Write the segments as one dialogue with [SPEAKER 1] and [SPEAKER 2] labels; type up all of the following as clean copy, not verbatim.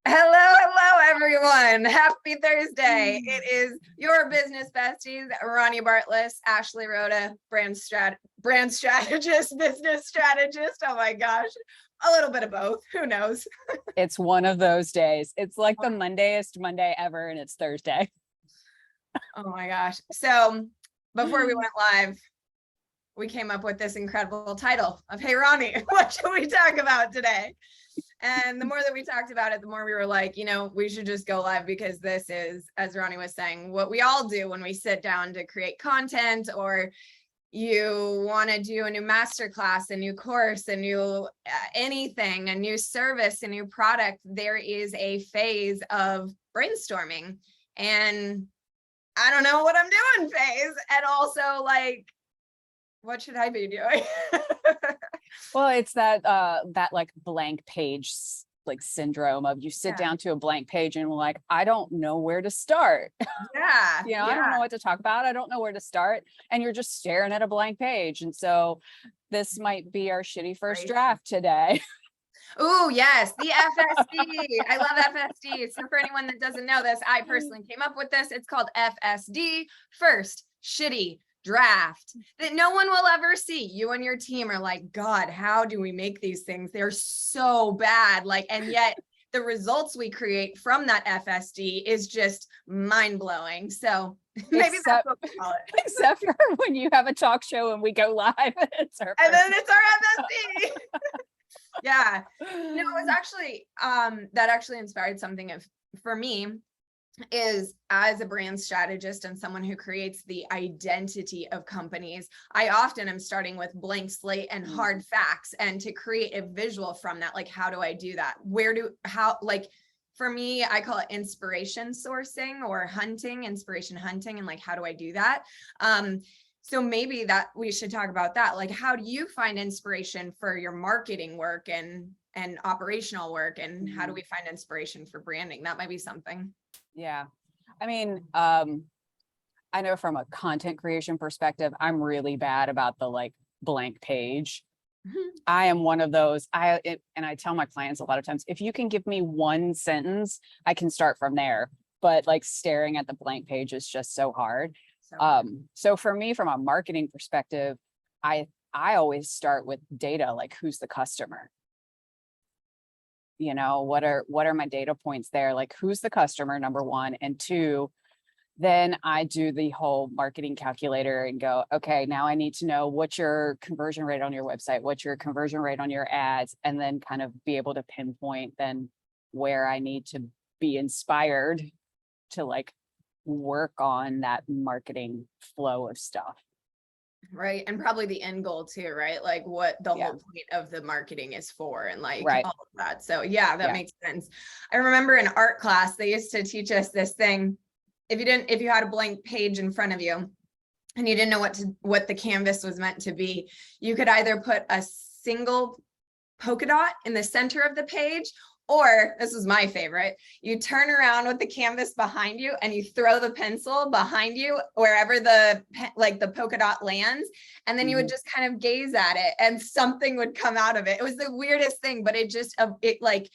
[SPEAKER 1] Hello, everyone. Happy Thursday. It is your business besties, Ronnie Bartless, Ashley Rhoda, brand strategist, business strategist. Oh my gosh, a little bit of both. Who knows?
[SPEAKER 2] It's one of those days. It's like the Mondayest Monday ever, and it's Thursday.
[SPEAKER 1] Oh my gosh. So before we went live, we came up with this incredible title of Hey Ronnie, what should we talk about today? And the more that we talked about it, the more we were like, we should just go live, because this is, as Ronnie was saying, what we all do when we sit down to create content, or you want to do a new masterclass, a new course, a new anything, a new service, a new product. There is a phase of brainstorming and I don't know what I'm doing phase. And also, like, what should I be doing?
[SPEAKER 2] Well, it's that like blank page like syndrome of you sit down to a blank page and like, I don't know where to start.
[SPEAKER 1] Yeah.
[SPEAKER 2] I don't know what to talk about. I don't know where to start. And you're just staring at a blank page. And so this might be our shitty first draft today.
[SPEAKER 1] Oh, yes, the FSD. I love FSD. So for anyone that doesn't know this, I personally came up with this. It's called FSD, first shitty draft, that no one will ever see. You and your team are like, God, how do we make these things? They're so bad. Like, and yet the results we create from that FSD is just mind blowing. So maybe that's what we call it.
[SPEAKER 2] Except for when you have a talk show and we go live. And
[SPEAKER 1] then it's our FSD. Yeah. No, it was actually, that actually inspired something for me, is as a brand strategist and someone who creates the identity of companies, I often am starting with blank slate and hard facts, and to create a visual from that. Like, how do I do that? Like, for me, I call it inspiration sourcing or inspiration hunting. And like, how do I do that? So maybe that we should talk about that. Like, how do you find inspiration for your marketing work and operational work? And how do we find inspiration for branding? That might be something.
[SPEAKER 2] Yeah. I mean, I know from a content creation perspective, I'm really bad about the like blank page. I am one of those. And I tell my clients a lot of times, if you can give me one sentence, I can start from there. But like staring at the blank page is just so hard. So for me, from a marketing perspective, I always start with data, like who's the customer? What are my data points there? Like, who's the customer, number one, and two, then I do the whole marketing calculator and go, okay, now I need to know what's your conversion rate on your website, what's your conversion rate on your ads, and then kind of be able to pinpoint then where I need to be inspired to like work on that marketing flow of stuff.
[SPEAKER 1] Right. And probably the end goal too, right? Like what the whole point of the marketing is for, and like all of that. So yeah, that makes sense. I remember in art class, they used to teach us this thing. If you had a blank page in front of you and you didn't know what the canvas was meant to be, you could either put a single polka dot in the center of the page, or this is my favorite, you turn around with the canvas behind you and you throw the pencil behind you wherever the polka dot lands. And then you would just kind of gaze at it and something would come out of it. It was the weirdest thing, but it like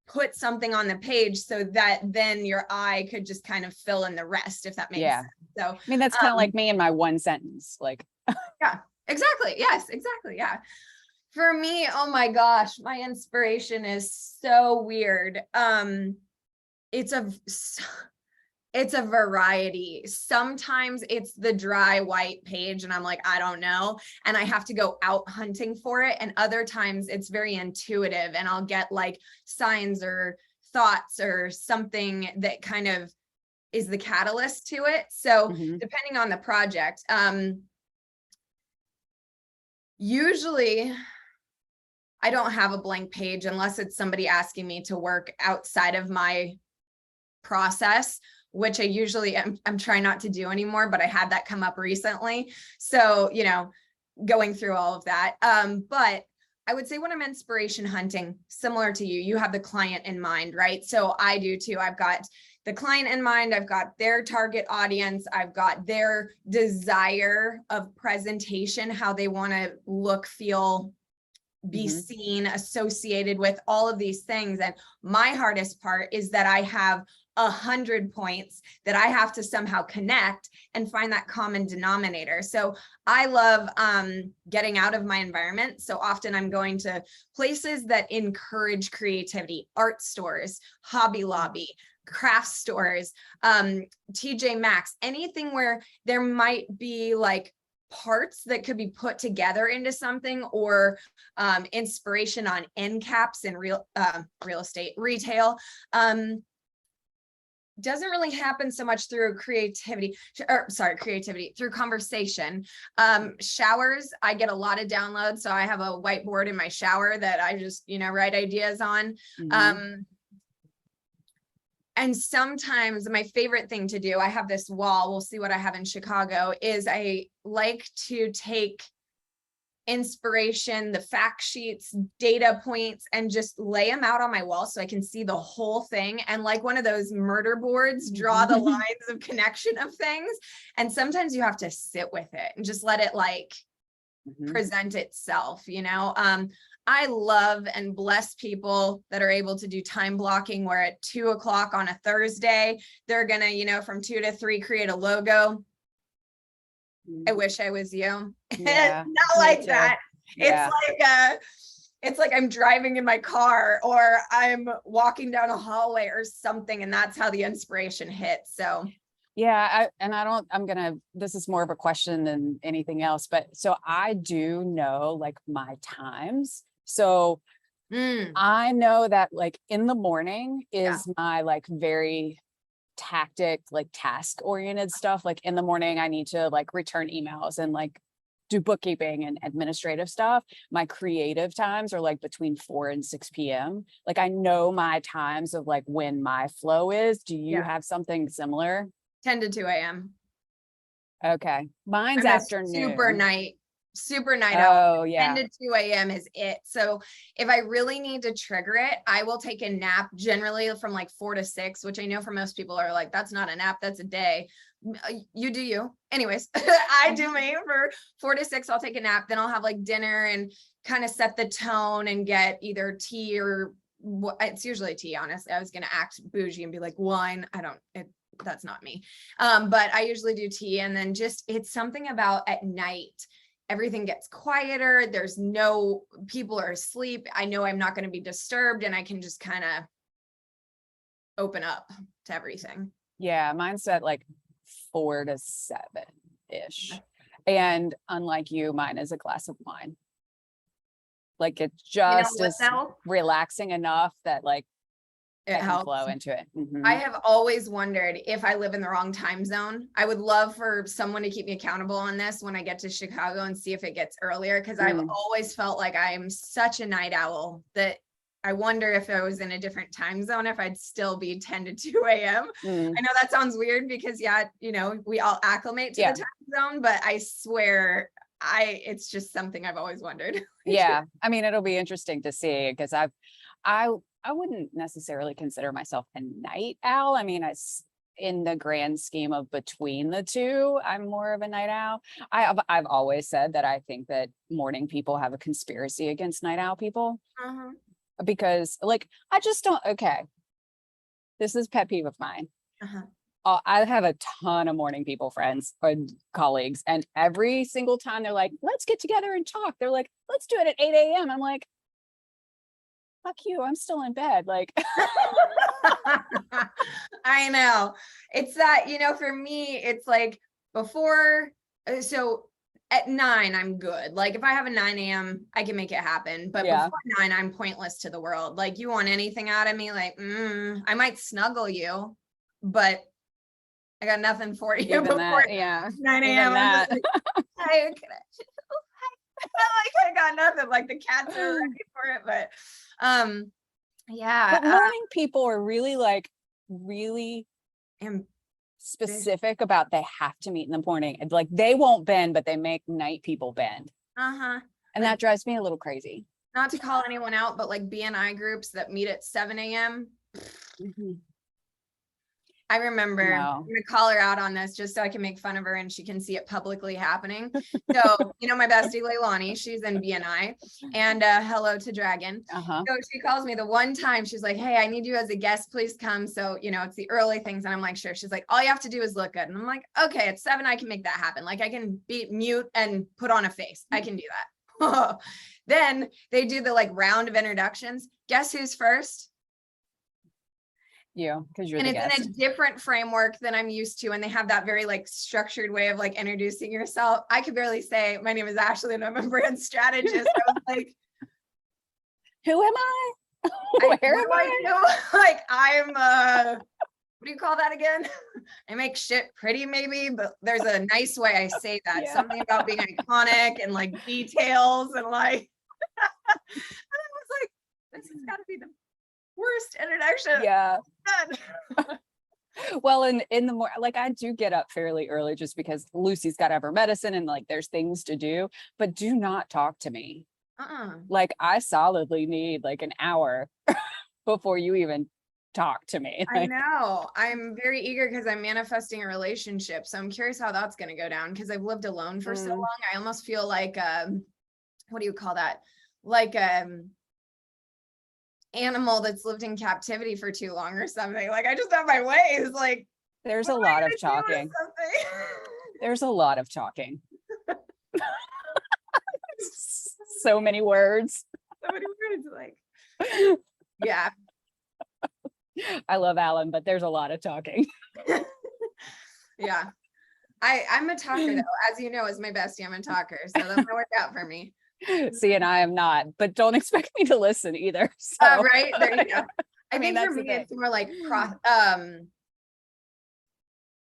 [SPEAKER 1] put something on the page so that then your eye could just kind of fill in the rest, if that makes sense. So,
[SPEAKER 2] I mean, that's kind of like me in my one sentence, like.
[SPEAKER 1] Yeah, exactly. Yes, exactly. Yeah. For me, oh my gosh, my inspiration is so weird. It's a variety. Sometimes it's the dry white page and I'm like, I don't know, and I have to go out hunting for it. And other times it's very intuitive and I'll get like signs or thoughts or something that kind of is the catalyst to it. So depending on the project, usually I don't have a blank page unless it's somebody asking me to work outside of my process, which I usually I'm trying not to do anymore, but I had that come up recently. So, going through all of that. But I would say when I'm inspiration hunting, similar to you have the client in mind, right? So I do too. I've got the client in mind. I've got their target audience. I've got their desire of presentation, how they want to look, feel, be seen, associated with all of these things. And my hardest part is that I have 100 points that I have to somehow connect and find that common denominator. So I love getting out of my environment. So often I'm going to places that encourage creativity, art stores, Hobby Lobby, craft stores, TJ Maxx, anything where there might be like parts that could be put together into something, or inspiration on end caps in real estate, retail. Doesn't really happen so much through creativity, through conversation. Showers, I get a lot of downloads. So I have a whiteboard in my shower that I just, write ideas on. And sometimes my favorite thing to do, I have this wall, we'll see what I have in Chicago, is I like to take inspiration, the fact sheets, data points, and just lay them out on my wall so I can see the whole thing. And like one of those murder boards, draw the lines of connection of things. And sometimes you have to sit with it and just let it like present itself, I love and bless people that are able to do time blocking, where at 2:00 on a Thursday, they're going to, from 2 to 3, create a logo. I wish I was you.
[SPEAKER 2] Yeah,
[SPEAKER 1] not like that. Yeah. It's like I'm driving in my car, or I'm walking down a hallway or something, and that's how the inspiration hits. So this is more of a question than anything else, but so I do know like my times. So I know that like in the morning is my like very task oriented stuff. Like in the morning, I need to like return emails and like do bookkeeping and administrative stuff. My creative times are like between 4 and 6 p.m. Like I know my times of like when my flow is. Do you have something similar? 10 to 2 a.m.
[SPEAKER 2] Okay. Mine's afternoon.
[SPEAKER 1] Super night
[SPEAKER 2] out.
[SPEAKER 1] 10 to 2 a.m. is it. So if I really need to trigger it, I will take a nap generally from like 4 to 6, which I know for most people are like, that's not a nap, that's a day. You do you. Anyways, I do me for 4 to 6. I'll take a nap. Then I'll have like dinner and kind of set the tone and get either tea or it's usually tea, honestly. I was going to act bougie and be like wine. That's not me. But I usually do tea, and then it's something about at night, everything gets quieter. There's no people are asleep. I know I'm not going to be disturbed, and I can just kind of open up to everything.
[SPEAKER 2] Yeah. Mine's at like 4 to 7 ish. And unlike you, mine is a glass of wine. Like it just is relaxing enough that like it helps flow into it.
[SPEAKER 1] I have always wondered if I live in the wrong time zone. I would love for someone to keep me accountable on this when I get to Chicago and see if it gets earlier. Cause I've always felt like I am such a night owl that I wonder if I was in a different time zone, if I'd still be 10 to 2 a.m. I know that sounds weird because we all acclimate to the time zone, but I swear it's just something I've always wondered.
[SPEAKER 2] Yeah. I mean, it'll be interesting to see because I wouldn't necessarily consider myself a night owl. I mean, in the grand scheme of between the two, I'm more of a night owl. I've always said that I think that morning people have a conspiracy against night owl people because like, I just don't, okay. This is pet peeve of mine. I have a ton of morning people friends or colleagues, and every single time they're like, let's get together and talk. They're like, let's do it at 8 a.m. I'm like, fuck you, I'm still in bed. Like,
[SPEAKER 1] I know. It's that, for me, it's like before, so at 9, I'm good. Like if I have a 9 a.m., I can make it happen. But before 9, I'm pointless to the world. Like you want anything out of me? Like, I might snuggle you, but I got nothing for you.
[SPEAKER 2] Even
[SPEAKER 1] before
[SPEAKER 2] that,
[SPEAKER 1] 9 a.m. I'm just like, hi, can I got nothing. Like the cats are ready for it, but
[SPEAKER 2] but morning people are really specific about they have to meet in the morning. Like they won't bend, but they make night people bend. And that drives me a little crazy.
[SPEAKER 1] Not to call anyone out, but like BNI groups that meet at 7 a.m. I remember
[SPEAKER 2] No.
[SPEAKER 1] I'm gonna call her out on this just so I can make fun of her and she can see it publicly happening. So, my bestie Leilani, she's in BNI, and hello to Dragon. So she calls me the one time, she's like, hey, I need you as a guest, please come. So, it's the early things. And I'm like, sure. She's like, all you have to do is look good. And I'm like, okay, at 7, I can make that happen. Like I can be mute and put on a face. I can do that. Then they do the like round of introductions. Guess who's first?
[SPEAKER 2] You, because you're
[SPEAKER 1] and
[SPEAKER 2] the
[SPEAKER 1] it's
[SPEAKER 2] guest.
[SPEAKER 1] in a different framework than I'm used to, and they have that very like structured way of like introducing yourself. I could barely say my name is Ashley and I'm a brand strategist. I was like,
[SPEAKER 2] who am I?
[SPEAKER 1] Where am I? Like I'm what do you call that again? I make shit pretty maybe, but there's a nice way I say that. Yeah. Something about being iconic and like details and like and I was like, this has got to be the worst introduction.
[SPEAKER 2] Yeah. Well, in the more like I do get up fairly early just because Lucy's got to have her medicine and like there's things to do, but do not talk to me. Like I solidly need like an hour before you even talk to me.
[SPEAKER 1] Like, I know. I'm very eager because I'm manifesting a relationship. So I'm curious how that's going to go down because I've lived alone for so long. I almost feel like what do you call that? Like animal that's lived in captivity for too long or something. Like I just have my ways. Like
[SPEAKER 2] there's a lot of talking. There's a lot of talking. So many words.
[SPEAKER 1] So many words, like yeah.
[SPEAKER 2] I love Alan, but there's a lot of talking.
[SPEAKER 1] Yeah. I'm a talker though. As you know, as my bestie, I'm a talker. So that might work out for me.
[SPEAKER 2] See, and I am not, but don't expect me to listen either. So.
[SPEAKER 1] Right, there you go. I think for me, it's more like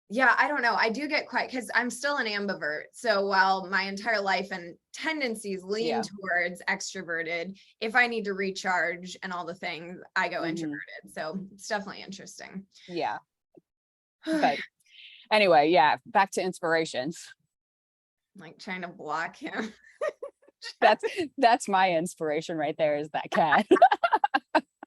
[SPEAKER 1] yeah, I don't know. I do get quite, because I'm still an ambivert. So while my entire life and tendencies lean towards extroverted, if I need to recharge and all the things, I go introverted. So it's definitely interesting.
[SPEAKER 2] Yeah. But anyway, yeah, back to inspirations.
[SPEAKER 1] I'm like trying to block him.
[SPEAKER 2] That's my inspiration right there is that cat.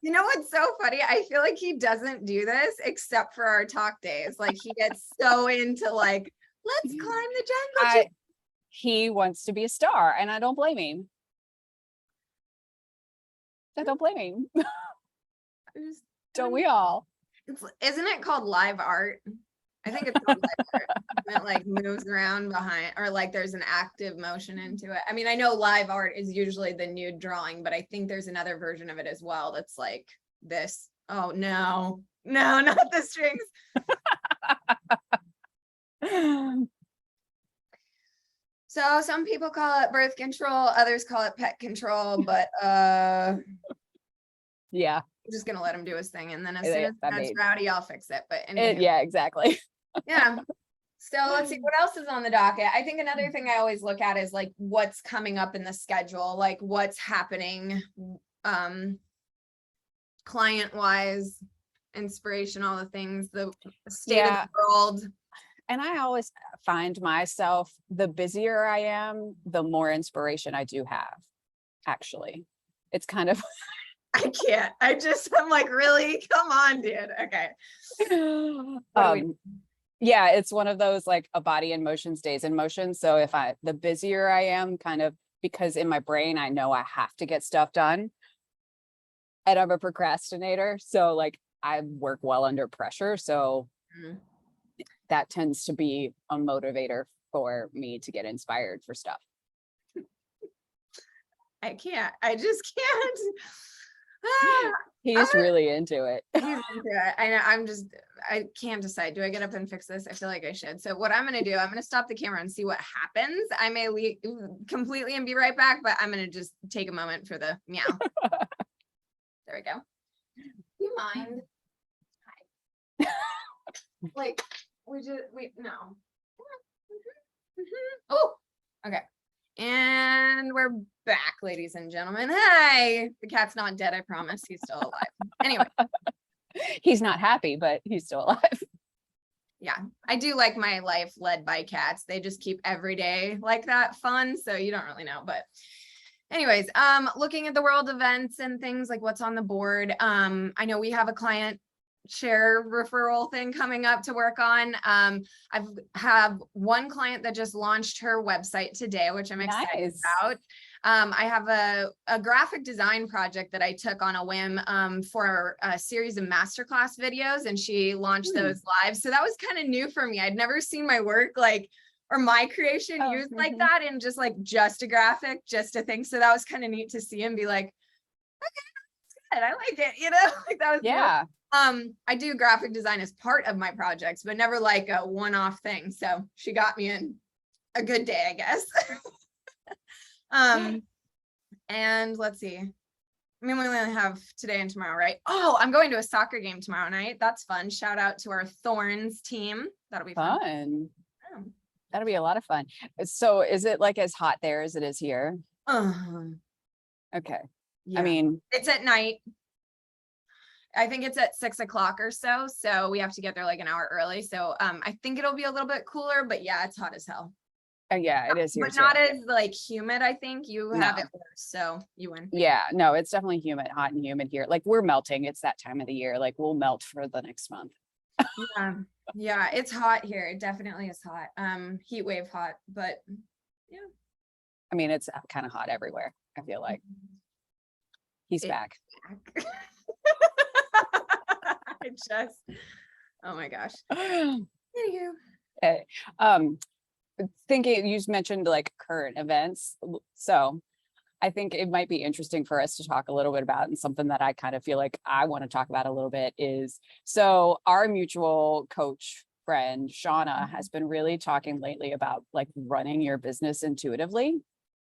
[SPEAKER 1] You know what's so funny? I feel like he doesn't do this except for our talk days. Like he gets so into like, let's climb the jungle.
[SPEAKER 2] He wants to be a star and I don't blame him. Don't we all?
[SPEAKER 1] Isn't it called live art? I think it's called live art. It like moves around behind, or like there's an active motion into it. I mean, I know live art is usually the nude drawing, but I think there's another version of it as well that's like this. Oh no, not the strings. So some people call it birth control, others call it pet control, but
[SPEAKER 2] yeah.
[SPEAKER 1] I'm just gonna let him do his thing, and then as soon as that's rowdy, I'll fix it. But
[SPEAKER 2] yeah, exactly.
[SPEAKER 1] Yeah. So let's see what else is on the docket. I think another thing I always look at is like what's coming up in the schedule, like what's happening, client wise, inspiration, all the things, the state of the world.
[SPEAKER 2] And I always find myself, the busier I am, the more inspiration I do have. Actually, it's kind of.
[SPEAKER 1] I can't. I'm like, really? Come on, dude. Okay.
[SPEAKER 2] Yeah, it's one of those like a body in motion stays in motion. So the busier I am, kind of because in my brain, I know I have to get stuff done. And I'm a procrastinator. So like I work well under pressure. So that tends to be a motivator for me to get inspired for stuff.
[SPEAKER 1] I can't. I just can't.
[SPEAKER 2] He's really into it.
[SPEAKER 1] He's into it. I can't decide. Do I get up and fix this? I feel like I should. So what I'm going to do, I'm going to stop the camera and see what happens. I may leave completely and be right back, but I'm going to just take a moment for the meow. There we go. Do you mind? Hi. Like, no. Oh, okay. And we're back, ladies and gentlemen. Hey, the cat's not dead, I promise. He's still alive. Anyway.
[SPEAKER 2] He's not happy, but he's still alive.
[SPEAKER 1] Yeah, I do like my life led by cats. They just keep every day like that fun. So you don't really know. But anyways, looking at the world events and things like what's on the board. I know we have a client share referral thing coming up to work on. I've have one client that just launched her website today, which I'm excited about. I have a graphic design project that I took on a whim for a series of masterclass videos, and she launched those live. So that was kind of new for me. I'd never seen my work or my creation used like that, and just a graphic, just a thing. So that was kind of neat to see and be like, okay, I like it, that was cool. I do graphic design as part of my projects, but never like a one-off thing. So she got me in a good day, I guess. And let's see. I mean, we only have today and tomorrow, right? Oh, I'm going to a soccer game tomorrow night. That's fun. Shout out to our Thorns team. That'll be fun.
[SPEAKER 2] Oh. That'll be a lot of fun. So is it like as hot there as it is here? Okay. Yeah. I mean,
[SPEAKER 1] it's at night. I think it's at 6 o'clock or so. So we have to get there like an hour early. So I think it'll be a little bit cooler, but yeah, it's hot as hell.
[SPEAKER 2] Yeah, it is here
[SPEAKER 1] but not as humid. I think you have it worse, so you win.
[SPEAKER 2] Yeah, no, it's definitely hot and humid here. Like we're melting. It's that time of the year. Like we'll melt for the next month.
[SPEAKER 1] Yeah, it's hot here. It definitely is hot. Heat wave hot, but yeah.
[SPEAKER 2] I mean, it's kind of hot everywhere, I feel like. He's back.
[SPEAKER 1] Oh my gosh.
[SPEAKER 2] Hey, thinking you mentioned like current events, so I think it might be interesting for us to talk a little bit about, and something that I kind of feel like I want to talk about a little bit is, so our mutual coach friend Shauna has been really talking lately about like running your business intuitively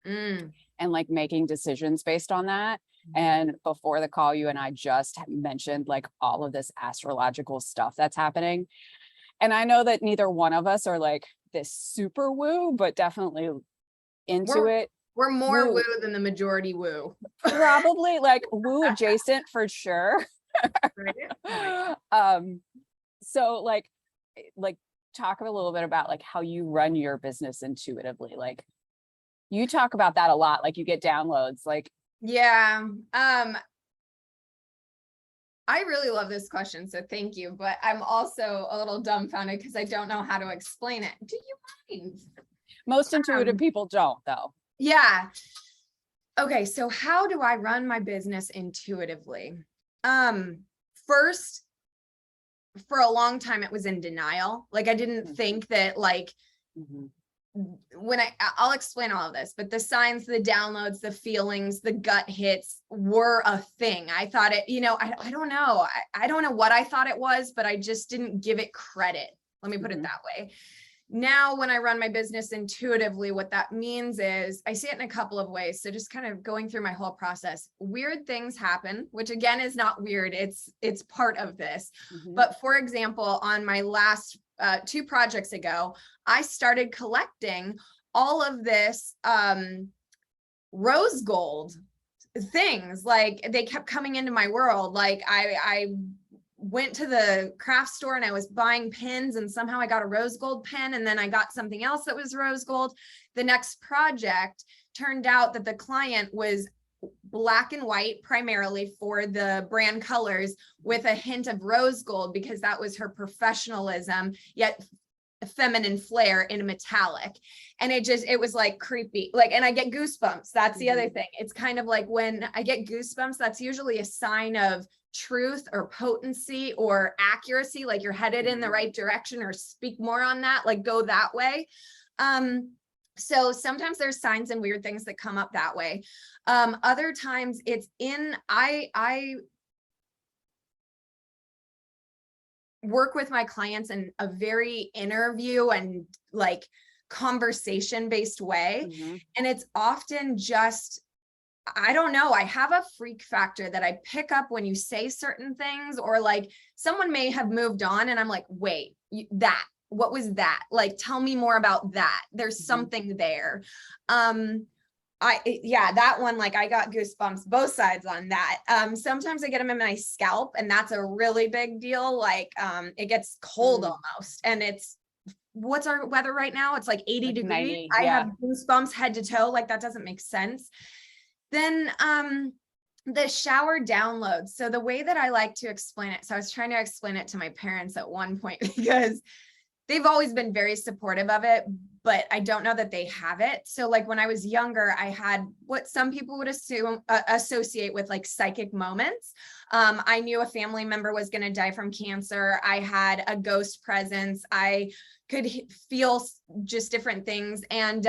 [SPEAKER 2] and like making decisions based on that. And before the call, you and I just mentioned like all of this astrological stuff that's happening. And I know that neither one of us are like this super woo, but definitely into it.
[SPEAKER 1] We're more woo than the majority woo.
[SPEAKER 2] Probably like woo adjacent for sure. So like talk a little bit about like how you run your business intuitively. Like you talk about that a lot, like you get downloads, like.
[SPEAKER 1] Yeah. I really love this question, so thank you. But I'm also a little dumbfounded because I don't know how to explain it. Do you mind?
[SPEAKER 2] Most intuitive people don't, though.
[SPEAKER 1] Yeah. Okay, so how do I run my business intuitively? First, for a long time, it was in denial. Like I didn't think that when I'll explain all of this, but the signs, the downloads, the feelings, the gut hits were a thing. I thought it, I don't know. I don't know what I thought it was, but I just didn't give it credit. Let me put it that way. Now, when I run my business intuitively, what that means is I see it in a couple of ways. So just kind of going through my whole process, weird things happen, which again is not weird. It's part of this. But for example, on my last 2 projects ago, I started collecting all of this rose gold things. Like they kept coming into my world. Like I went to the craft store and I was buying pins, and somehow I got a rose gold pin, and then I got something else that was rose gold. The next project turned out that the client was black and white primarily for the brand colors, with a hint of rose gold because that was her professionalism, yet feminine flair in a metallic. And it was like creepy, like, and I get goosebumps. That's the other thing. It's kind of like when I get goosebumps, that's usually a sign of truth or potency or accuracy, like you're headed in the right direction, or speak more on that, like go that way. So sometimes there's signs and weird things that come up that way. Other times it's I work with my clients in a very interview and like conversation based way. And it's often just, I don't know, I have a freak factor that I pick up when you say certain things, or like someone may have moved on and I'm like, wait, what was that? Like, tell me more about that. There's something there. That one, like I got goosebumps, both sides on that. Sometimes I get them in my scalp, and that's a really big deal. Like, it gets cold almost, and what's our weather right now? It's like 80 degrees. 90, I have goosebumps head to toe. Like that doesn't make sense. Then, the shower downloads. So the way that I like to explain it, so I was trying to explain it to my parents at one point because they've always been very supportive of it, but I don't know that they have it. So like when I was younger, I had what some people would assume associate with like psychic moments. I knew a family member was going to die from cancer. I had a ghost presence. I could feel just different things. And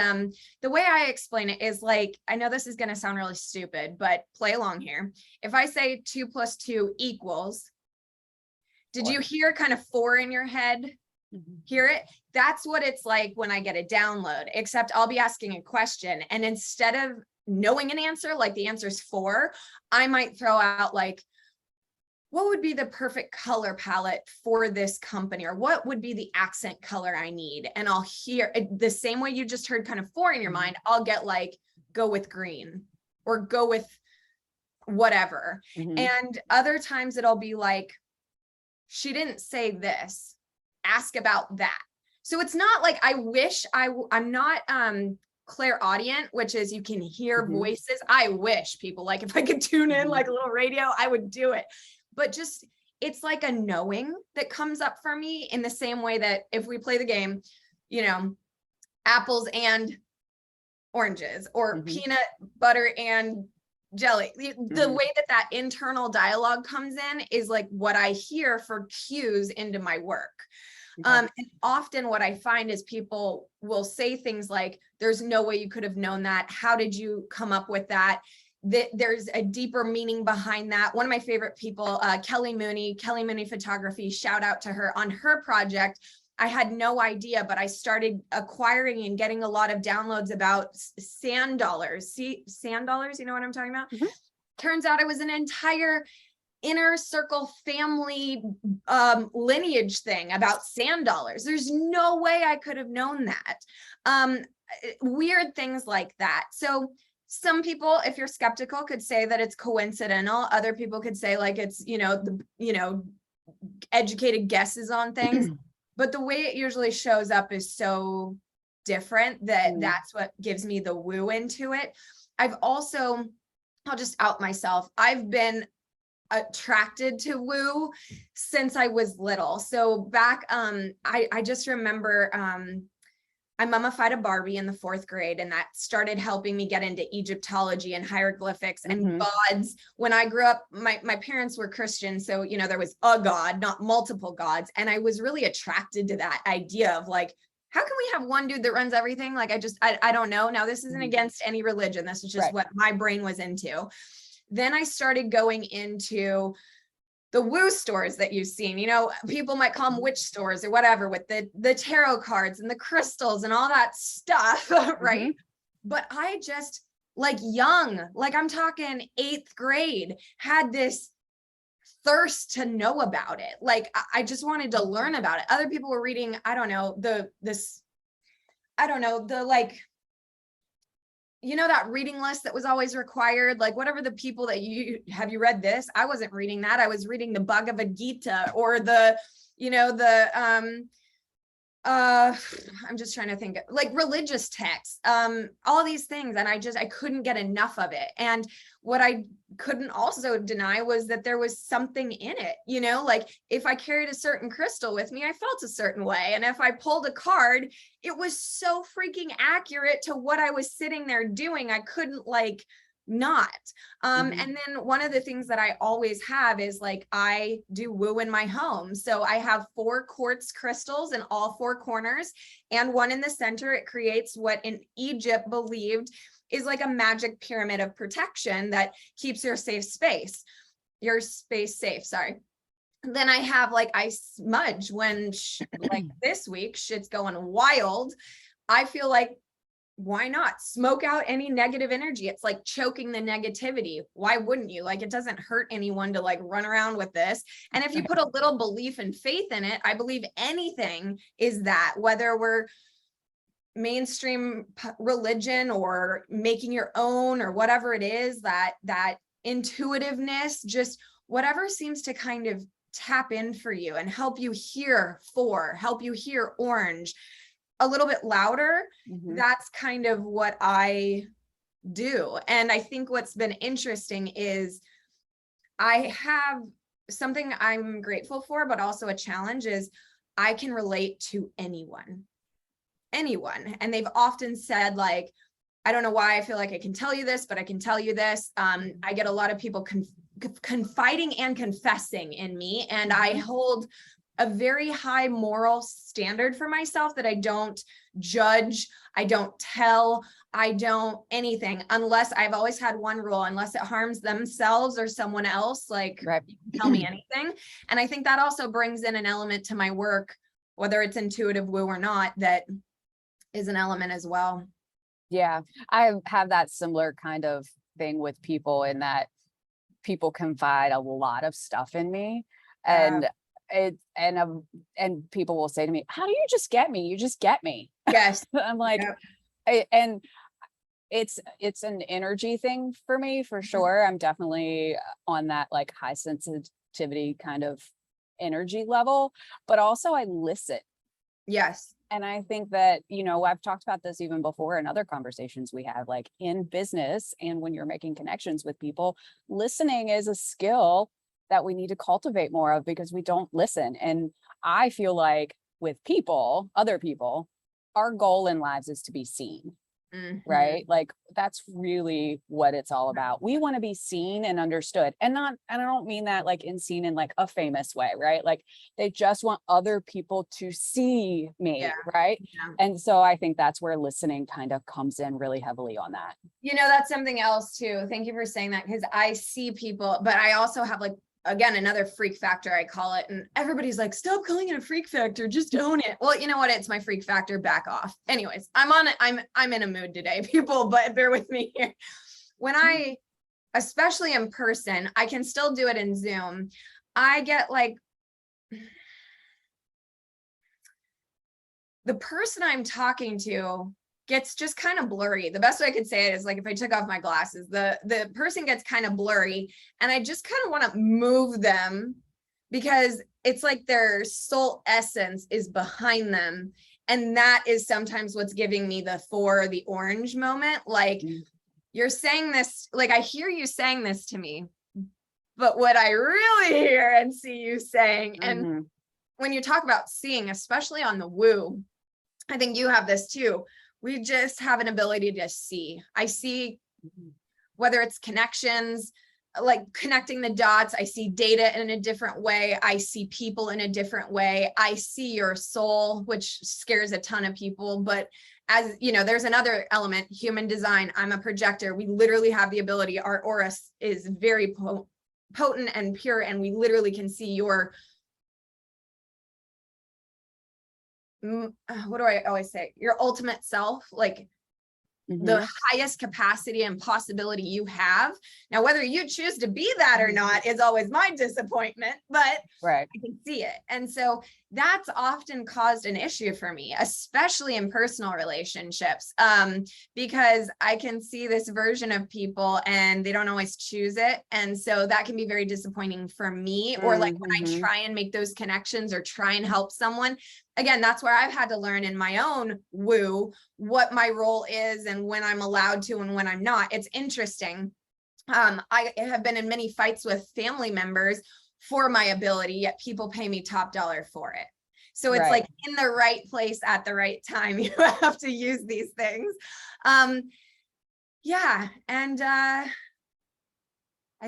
[SPEAKER 1] the way I explain it is like, I know this is going to sound really stupid, but play along here. If I say 2 + 2 equals, did you hear kind of 4 in your head? Hear it? That's what it's like when I get a download, except I'll be asking a question. And instead of knowing an answer, like the answer is 4, I might throw out like, what would be the perfect color palette for this company? Or what would be the accent color I need? And I'll hear the same way you just heard kind of 4 in your mind. I'll get like, go with green or go with whatever. And other times it'll be like, she didn't say this, ask about that. So it's not like I wish I'm not clairaudient, which is you can hear voices. I wish people, like if I could tune in like a little radio, I would do it. But just, it's like a knowing that comes up for me in the same way that if we play the game, you know, apples and oranges or peanut butter and jelly. The way that that internal dialogue comes in is like what I hear for cues into my work. And often what I find is people will say things like, there's no way you could have known that. How did you come up with that? There's a deeper meaning behind that. One of my favorite people, Kelly Mooney Photography, shout out to her on her project. I had no idea, but I started acquiring and getting a lot of downloads about sand dollars. See, sand dollars, you know what I'm talking about? Turns out it was an entire inner circle family lineage thing about sand dollars. There's no way I could have known that. Weird things like that. So some people, if you're skeptical, could say that it's coincidental. Other people could say like it's, educated guesses on things. But the way it usually shows up is so different that that's what gives me the woo into it. I'll just out myself. I've been attracted to woo since I was little. So back, I just remember, I mummified a Barbie in the 4th grade, and that started helping me get into Egyptology and hieroglyphics and gods. When I grew up, my parents were Christian. So, there was a God, not multiple gods. And I was really attracted to that idea of like, how can we have one dude that runs everything? Like, I don't know. Now, this isn't against any religion. This is just what my brain was into. Then I started going into the woo stores that you've seen, people might call them witch stores or whatever, with the tarot cards and the crystals and all that stuff, right? But I just, like young, like I'm talking 8th grade, had this thirst to know about it. Like I just wanted to learn about it. Other people were reading, that reading list that was always required, like whatever the people that have you read this? I wasn't reading that. I was reading the Bhagavad Gita or I'm just trying to think, like religious texts, all these things. And I couldn't get enough of it. And what I couldn't also deny was that there was something in it, like if I carried a certain crystal with me, I felt a certain way. And if I pulled a card, it was so freaking accurate to what I was sitting there doing. I couldn't not. And then one of the things that I always have is like, I do woo in my home. So I have 4 quartz crystals in all 4 corners and one in the center. It creates what in Egypt believed is like a magic pyramid of protection that keeps your space safe. Sorry. Then I have I smudge when like this week, shit's going wild. I feel like, why not smoke out any negative energy? It's like choking the negativity. Why wouldn't you? Like, it doesn't hurt anyone to run around with this. And if you put a little belief and faith in it, I believe anything is that, whether we're mainstream religion or making your own or whatever it is, that intuitiveness, just whatever seems to kind of tap in for you and help you hear orange a little bit louder. That's kind of what I do. And I think what's been interesting is I have something I'm grateful for, but also a challenge is I can relate to anyone. And they've often said, like, I don't know why I feel like I can tell you this, but I can tell you this. I get a lot of people confiding and confessing in me, and I hold a very high moral standard for myself that I don't judge, I don't tell, I don't anything, unless I've always had one rule, unless it harms themselves or someone else, like tell me anything. And I think that also brings in an element to my work, whether it's intuitive woo or not, that is an element as well.
[SPEAKER 2] Yeah, I have that similar kind of thing with people, in that people confide a lot of stuff in me, and and people will say to me, how do you just get me? You just get me.
[SPEAKER 1] Yes.
[SPEAKER 2] I'm like, and it's an energy thing for me, for sure. I'm definitely on that like high sensitivity kind of energy level, but also I listen.
[SPEAKER 1] Yes.
[SPEAKER 2] And I think that, you know, I've talked about this even before in other conversations we have, like in business and when you're making connections with people, listening is a skill that we need to cultivate more of, because we don't listen. And I feel like with people, other people, our goal in lives is to be seen. Right? Like that's really what it's all about. We want to be seen and understood, and I don't mean that like in seen in like a famous way, right? Like they just want other people to see me, right? And so I think that's where listening kind of comes in really heavily on that.
[SPEAKER 1] You know, that's something else too. Thank you for saying that, because I see people, but I also have like, again, another freak factor, I call it. And everybody's like, stop calling it a freak factor, just own it. Well, you know what? It's my freak factor, back off. Anyways, I'm on it. I'm in a mood today, people, but bear with me here. When I, especially in person, I can still do it in Zoom. I get like, the person I'm talking to gets just kind of blurry. The best way I could say it is like if I took off my glasses, the person gets kind of blurry, and I just kind of want to move them, because it's like their soul essence is behind them. And that is sometimes what's giving me the the orange moment. Like you're saying this, like I hear you saying this to me, but what I really hear and see you saying, and when you talk about seeing, especially on the woo, I think you have this too. We just have an ability to see. I see whether it's connections, like connecting the dots. I see data in a different way. I see people in a different way. I see your soul, which scares a ton of people. But as you know, there's another element, human design. I'm a projector. We literally have the ability. Our aura is very potent and pure, and we literally can see your, what do I always say? Your ultimate self, like the highest capacity and possibility you have. Now, whether you choose to be that or not is always my disappointment, but I can see it. And so that's often caused an issue for me, especially in personal relationships, because I can see this version of people and they don't always choose it. And so that can be very disappointing for me, or like when I try and make those connections or try and help someone. Again, that's where I've had to learn in my own woo what my role is and when I'm allowed to and when I'm not. It's interesting. I have been in many fights with family members for my ability, yet people pay me top dollar for it. So it's like in the right place at the right time, you have to use these things. Yeah. And I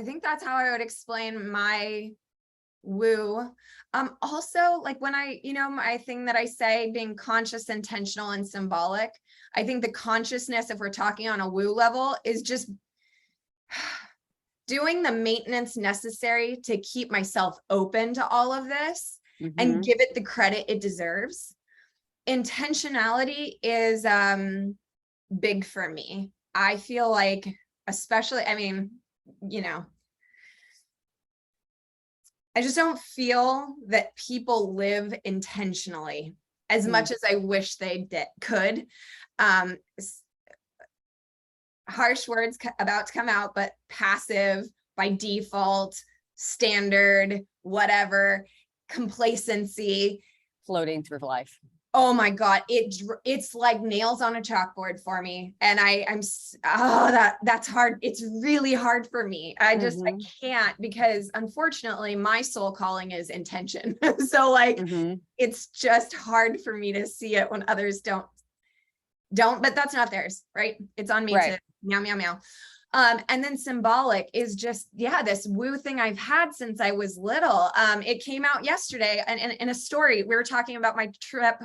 [SPEAKER 1] think that's how I would explain my woo. Also, like when I, you know, my thing that I say, being conscious, intentional, and symbolic, I think the consciousness, if we're talking on a woo level, is just doing the maintenance necessary to keep myself open to all of this and give it the credit it deserves. Intentionality is big for me. I feel like, especially, I mean, you know, I just don't feel that people live intentionally as much as I wish they could. Harsh words about to come out, but passive by default, standard, whatever, complacency.
[SPEAKER 2] Floating through life.
[SPEAKER 1] Oh my God. It's like nails on a chalkboard for me. And that's hard. It's really hard for me. I can't, because unfortunately my soul calling is intention. So like, it's just hard for me to see it when others don't, but that's not theirs, right? It's on me to meow, meow, meow. And then symbolic is just, this woo thing I've had since I was little. It came out yesterday and in a story, we were talking about my trip,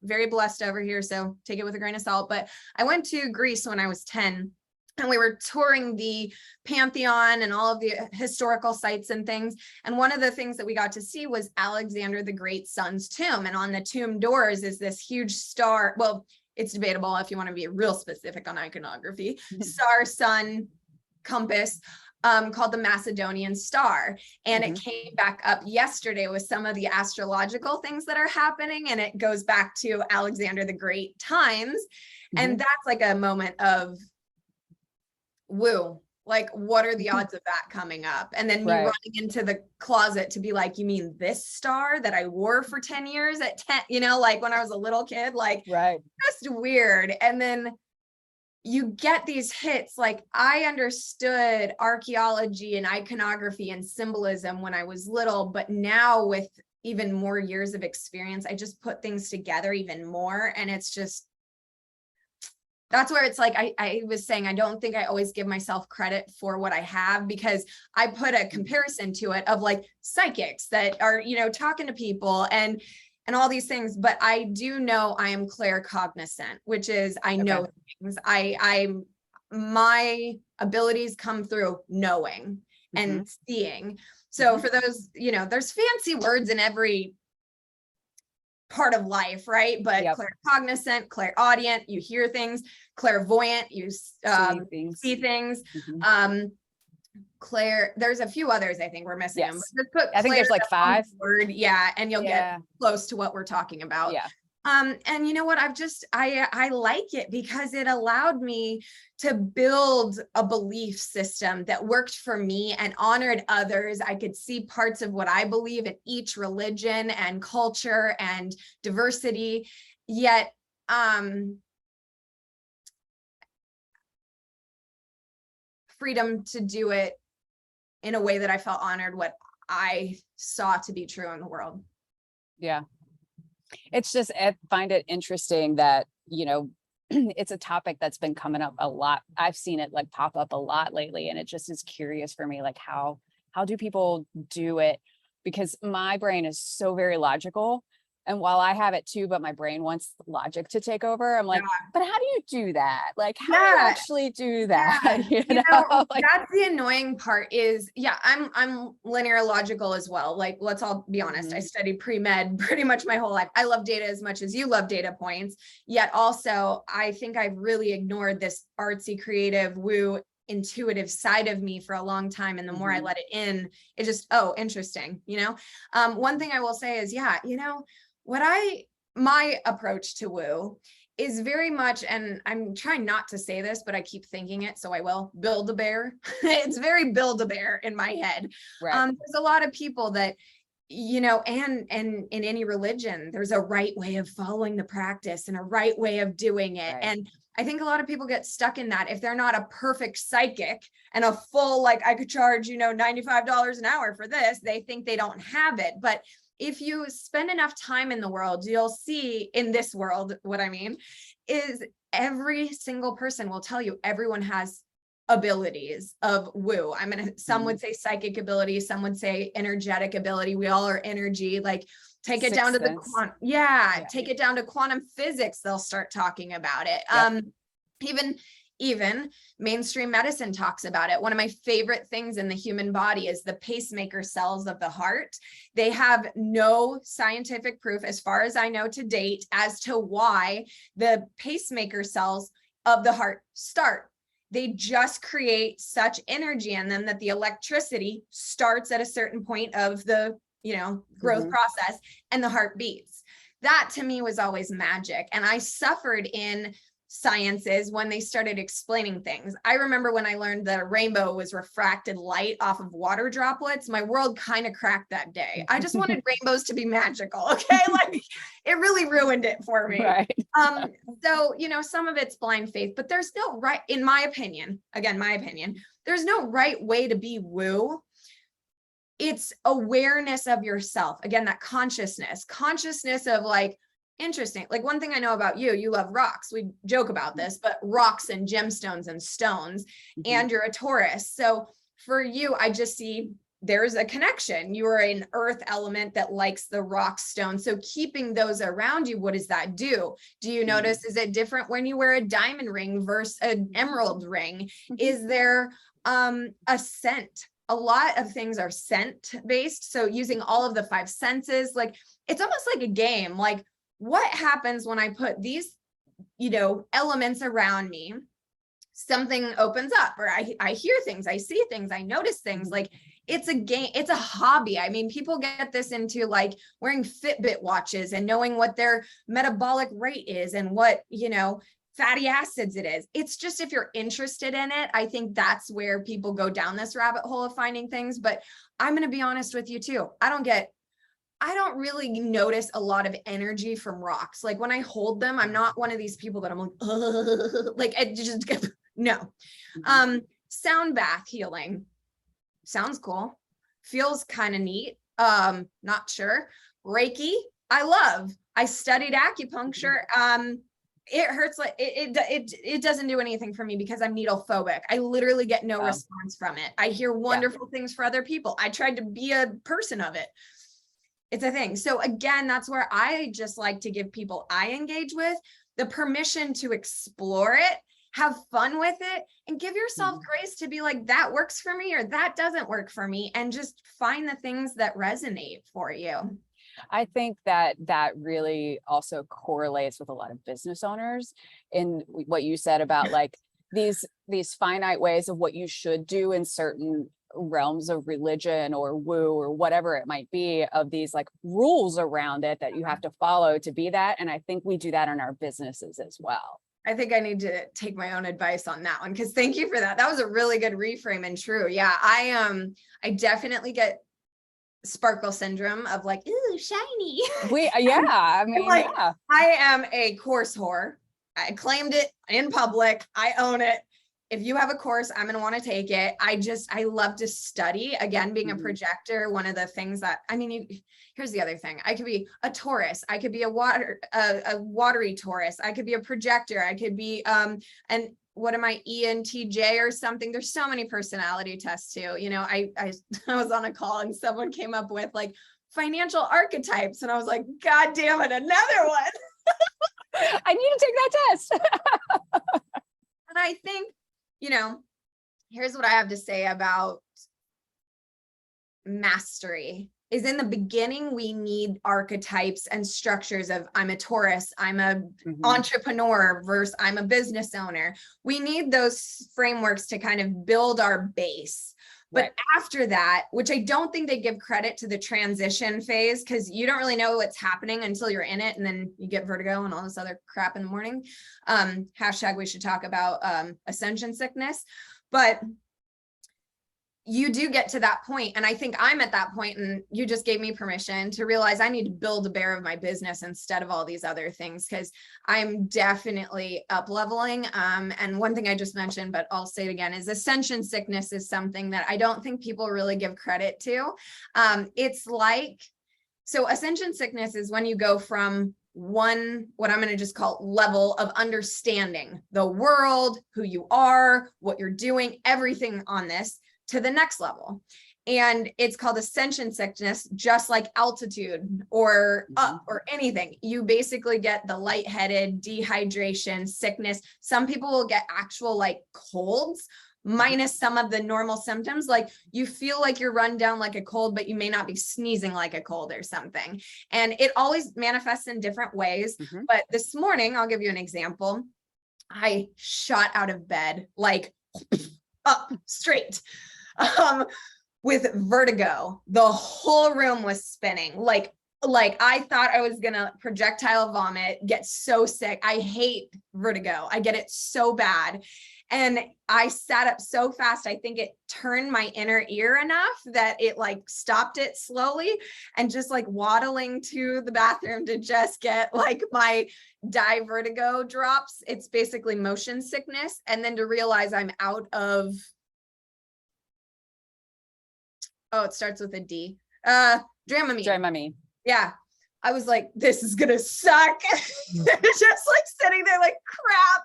[SPEAKER 1] very blessed over here. So take it with a grain of salt, but I went to Greece when I was 10 and we were touring the Pantheon and all of the historical sites and things. And one of the things that we got to see was Alexander the Great's son's tomb. And on the tomb doors is this huge star. Well, it's debatable if you want to be real specific on iconography, star, sun, compass, called the Macedonian star. And it came back up yesterday with some of the astrological things that are happening. And it goes back to Alexander the Great times. And that's like a moment of woo. Like, what are the odds of that coming up? And then me running into the closet to be like, you mean this star that I wore for 10 years at 10, like when I was a little kid, like, just weird. And then you get these hits. Like, I understood archaeology and iconography and symbolism when I was little, but now with even more years of experience, I just put things together even more. And it's just, that's where it's like, I was saying, I don't think I always give myself credit for what I have, because I put a comparison to it of like psychics that are, talking to people and all these things. But I do know I am claircognizant, which is, I know things. My abilities come through knowing and seeing. So for those, there's fancy words in every part of life, right? But claircognizant, clairaudient, you hear things; clairvoyant, you see things. There's a few others I think we're missing. Just put
[SPEAKER 2] I think there's like 5
[SPEAKER 1] word, and you'll get close to what we're talking about. And you know what, I like it because it allowed me to build a belief system that worked for me and honored others. I could see parts of what I believe in each religion and culture and diversity, yet freedom to do it in a way that I felt honored what I saw to be true in the world.
[SPEAKER 2] It's just, I find it interesting that, it's a topic that's been coming up a lot. I've seen it like pop up a lot lately. And it just is curious for me, like how do people do it? Because my brain is so very logical. And while I have it too, but my brain wants logic to take over. I'm like, but how do you do that? Like, how do you actually do that?
[SPEAKER 1] Like, that's the annoying part is, I'm linear logical as well. Like, let's all be honest. I studied pre-med pretty much my whole life. I love data as much as you love data points. Yet also, I think I've really ignored this artsy, creative, woo, intuitive side of me for a long time. And the more I let it in, it just, interesting. One thing I will say is, my approach to woo is very much, and I'm trying not to say this, but I keep thinking it, so I will, build a bear. It's very build a bear in my head. There's a lot of people that, and in any religion, there's a right way of following the practice and a right way of doing it. And I think a lot of people get stuck in that. If they're not a perfect psychic and a full, like, I could charge, $95 an hour for this, they think they don't have it. But if you spend enough time in the world, you'll see in this world, what I mean is every single person will tell you everyone has abilities of woo. Some would say psychic ability, some would say energetic ability. We all are energy, like take it down to the take it down to quantum physics. They'll start talking about it. Even mainstream medicine talks about it. One of my favorite things in the human body is the pacemaker cells of the heart. They have no scientific proof, as far as I know to date, as to why the pacemaker cells of the heart start. They just create such energy in them that the electricity starts at a certain point of the, growth process, and the heart beats. That to me was always magic. And I suffered in sciences when they started explaining things. I remember when I learned that a rainbow was refracted light off of water droplets, my world kind of cracked that day. I just wanted rainbows to be magical. Okay. Like it really ruined it for me.
[SPEAKER 2] Right.
[SPEAKER 1] So, you know, some of it's blind faith, but there's no right, in my opinion, again, my opinion, there's no right way to be woo. It's awareness of yourself. Again, that consciousness of like, interesting. Like one thing I know about you, you love rocks. We joke about this, but rocks and gemstones and stones, and you're a Taurus. So for you, I just see there's a connection. You are an earth element that likes the rock stone. So keeping those around you, what does that do? Do you notice, is it different when you wear a diamond ring versus an emerald ring? Is there a scent? A lot of things are scent based. So using all of the 5 senses, like it's almost like a game. Like, what happens when I put these, you know, elements around me? Something opens up, or I hear things, I see things, I notice things. Like it's a game, it's a hobby. I mean, people get this into like wearing Fitbit watches and knowing what their metabolic rate is and what, you know, fatty acids it is. It's just, if you're interested in it, I think that's where people go down this rabbit hole of finding things. But I'm going to be honest with you too. I don't really notice a lot of energy from rocks. Like when I hold them, I'm not one of these people that I'm like it just, no. Sound bath healing sounds cool. Feels kind of neat. Not sure. Reiki, I studied acupuncture. It hurts. Like it doesn't do anything for me because I'm needle phobic. I literally get no response from it. I hear wonderful things for other people. I tried to be a person of it. It's a thing. So again, that's where I just like to give people I engage with the permission to explore it, have fun with it, and give yourself grace to be like, that works for me or that doesn't work for me, and just find the things that resonate for you.
[SPEAKER 2] I think that really also correlates with a lot of business owners in what you said about like these finite ways of what you should do in certain realms of religion or woo or whatever it might be, of these like rules around it that you have to follow to be that. And I think we do that in our businesses as well.
[SPEAKER 1] I think I need to take my own advice on that one, because thank you for that. That was a really good reframe and true. Yeah, I definitely get sparkle syndrome of like, ooh, shiny.
[SPEAKER 2] I mean,
[SPEAKER 1] like, I am a course whore. I claimed it in public. I own it. If you have a course, I'm going to want to take it. I love to study. Again, being a projector, one of the things that, I mean, here's the other thing. I could be a Taurus. I could be a watery Taurus. I could be a projector. I could be, and what am I, ENTJ or something? There's so many personality tests too. You know, I was on a call and someone came up with like financial archetypes. And I was like, God damn it, another one.
[SPEAKER 2] I need to take that test.
[SPEAKER 1] And I think, you know, here's what I have to say about mastery is, in the beginning, we need archetypes and structures of I'm a Taurus, I'm a entrepreneur versus I'm a business owner. We need those frameworks to kind of build our base. But after that, which I don't think they give credit to the transition phase, because you don't really know what's happening until you're in it. And then you get vertigo and all this other crap in the morning. Hashtag we should talk about ascension sickness. But you do get to that point, and I think I'm at that point, and you just gave me permission to realize I need to build a bear of my business instead of all these other things, because I'm definitely up leveling. And one thing I just mentioned, but I'll say it again, is ascension sickness is something that I don't think people really give credit to. It's like, so ascension sickness is when you go from one, what I'm going to just call level of understanding the world, who you are, what you're doing, everything on this, to the next level. And it's called ascension sickness, just like altitude or up or anything. You basically get the lightheaded, dehydration, sickness. Some people will get actual like colds minus some of the normal symptoms. Like you feel like you're run down like a cold, but you may not be sneezing like a cold or something. And it always manifests in different ways. But this morning, I'll give you an example. I shot out of bed, like up straight. With vertigo. The whole room was spinning, like like I thought I was gonna projectile vomit, get so sick. I hate vertigo. I get it so bad. And I sat up so fast, I think it turned my inner ear enough that it like stopped it slowly, and just like waddling to the bathroom to just get like my vertigo drops. It's basically motion sickness. And then to realize I'm out of, oh, it starts with a D. Dramamine.
[SPEAKER 2] Dramamine.
[SPEAKER 1] Yeah. I was like, this is gonna suck. Just like sitting there like crap.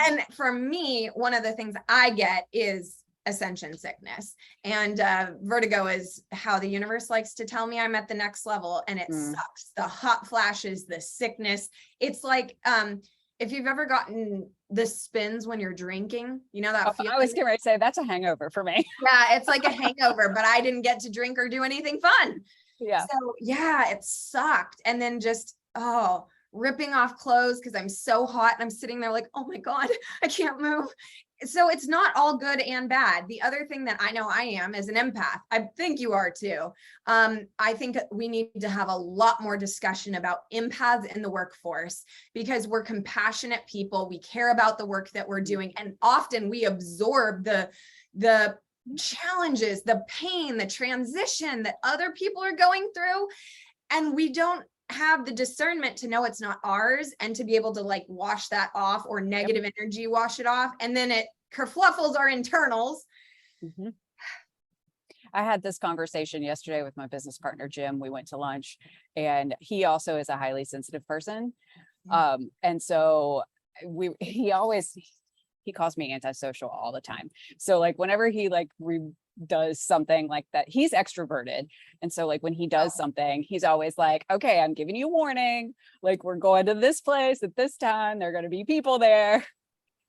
[SPEAKER 1] And for me, one of the things I get is ascension sickness. And vertigo is how the universe likes to tell me I'm at the next level. And it sucks. The hot flashes, the sickness. It's like, if you've ever gotten the spins when you're drinking, you know that feeling?
[SPEAKER 2] I was getting ready to say that's a hangover for me.
[SPEAKER 1] Yeah, it's like a hangover, but I didn't get to drink or do anything fun.
[SPEAKER 2] Yeah.
[SPEAKER 1] So yeah, it sucked. And then just, ripping off clothes because I'm so hot and I'm sitting there like, oh my God, I can't move. So it's not all good and bad. The other thing that I know I am is an empath. I think you are too. I think we need to have a lot more discussion about empaths in the workforce, because we're compassionate people. We care about the work that we're doing. And often we absorb the challenges, the pain, the transition that other people are going through. And we don't have the discernment to know it's not ours, and to be able to like wash that off, or negative energy wash it off. And then it kerfluffles our internals.
[SPEAKER 2] I had this conversation yesterday with my business partner, Jim. We went to lunch, and he also is a highly sensitive person. And so he calls me antisocial all the time. So like whenever he like does something like that, he's extroverted. And so like when he does something, he's always like, okay, I'm giving you warning. Like we're going to this place at this time. There are going to be people there.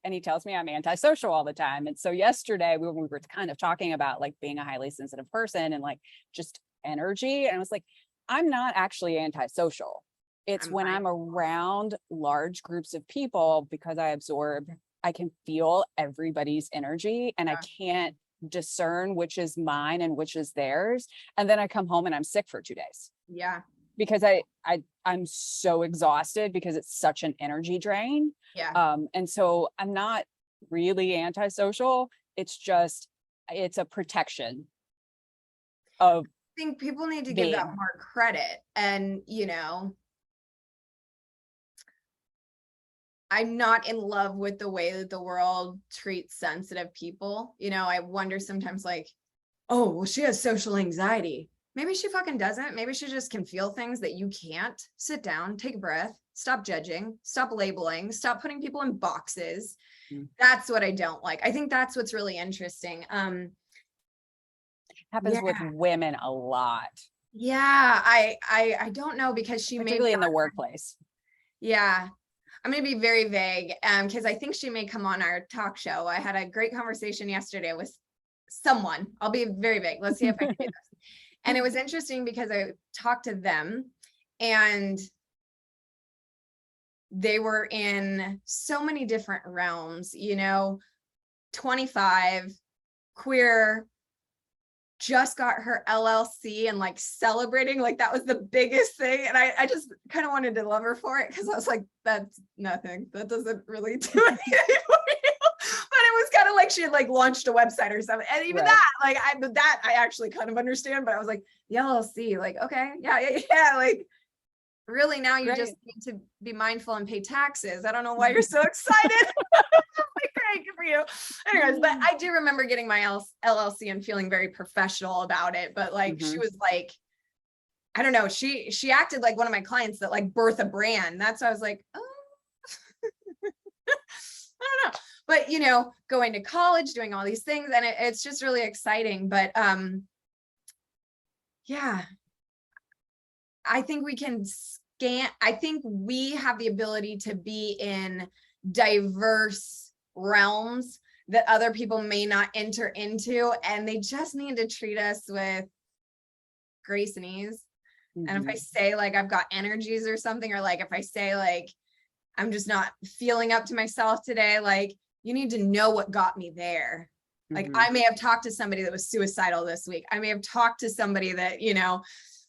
[SPEAKER 2] And he tells me I'm antisocial all the time. And so yesterday we were kind of talking about like being a highly sensitive person and like just energy. And I was like, I'm not actually antisocial. It's when I'm around large groups of people, because I can feel everybody's energy, and I can't discern which is mine and which is theirs. And then I come home and I'm sick for 2 days.
[SPEAKER 1] Yeah.
[SPEAKER 2] Because I'm so exhausted, because it's such an energy drain.
[SPEAKER 1] Yeah.
[SPEAKER 2] And so I'm not really antisocial. It's a protection of,
[SPEAKER 1] I think people need to give that more credit. And, I'm not in love with the way that the world treats sensitive people. I wonder sometimes like, oh, well, she has social anxiety. Maybe she fucking doesn't. Maybe she just can feel things that you can't. Sit down, take a breath, stop judging, stop labeling, stop putting people in boxes. That's what I don't like. I think that's what's really interesting.
[SPEAKER 2] Happens with women a lot.
[SPEAKER 1] Yeah. I don't know, because she
[SPEAKER 2] particularly in the workplace.
[SPEAKER 1] Yeah. I'm going to be very vague, because I think she may come on our talk show. I had a great conversation yesterday with someone. I'll be very vague. Let's see if I can do this. And it was interesting because I talked to them, and they were in so many different realms, 25, queer, just got her LLC, and like celebrating, like that was the biggest thing. And I just kind of wanted to love her for it, because I was like, that's nothing. That doesn't really do anything for you. But it was kind of like she had like launched a website or something. And even that, like I actually kind of understand, but I was like, the LLC, like, okay, yeah. Like really now you just need to be mindful and pay taxes. I don't know why you're so excited. Like, great, good for you. Anyways, but I do remember getting my LLC and feeling very professional about it. But like, she was like, I don't know. She acted like one of my clients that like birth a brand. That's why I was like, oh, I don't know. But going to college, doing all these things, and it's just really exciting. But yeah, I think we can I think we have the ability to be in diverse realms that other people may not enter into, and they just need to treat us with grace and ease. And if I say like I've got energies or something, or like if I say like I'm just not feeling up to myself today, like you need to know what got me there. Like I may have talked to somebody that was suicidal this week. I may have talked to somebody that,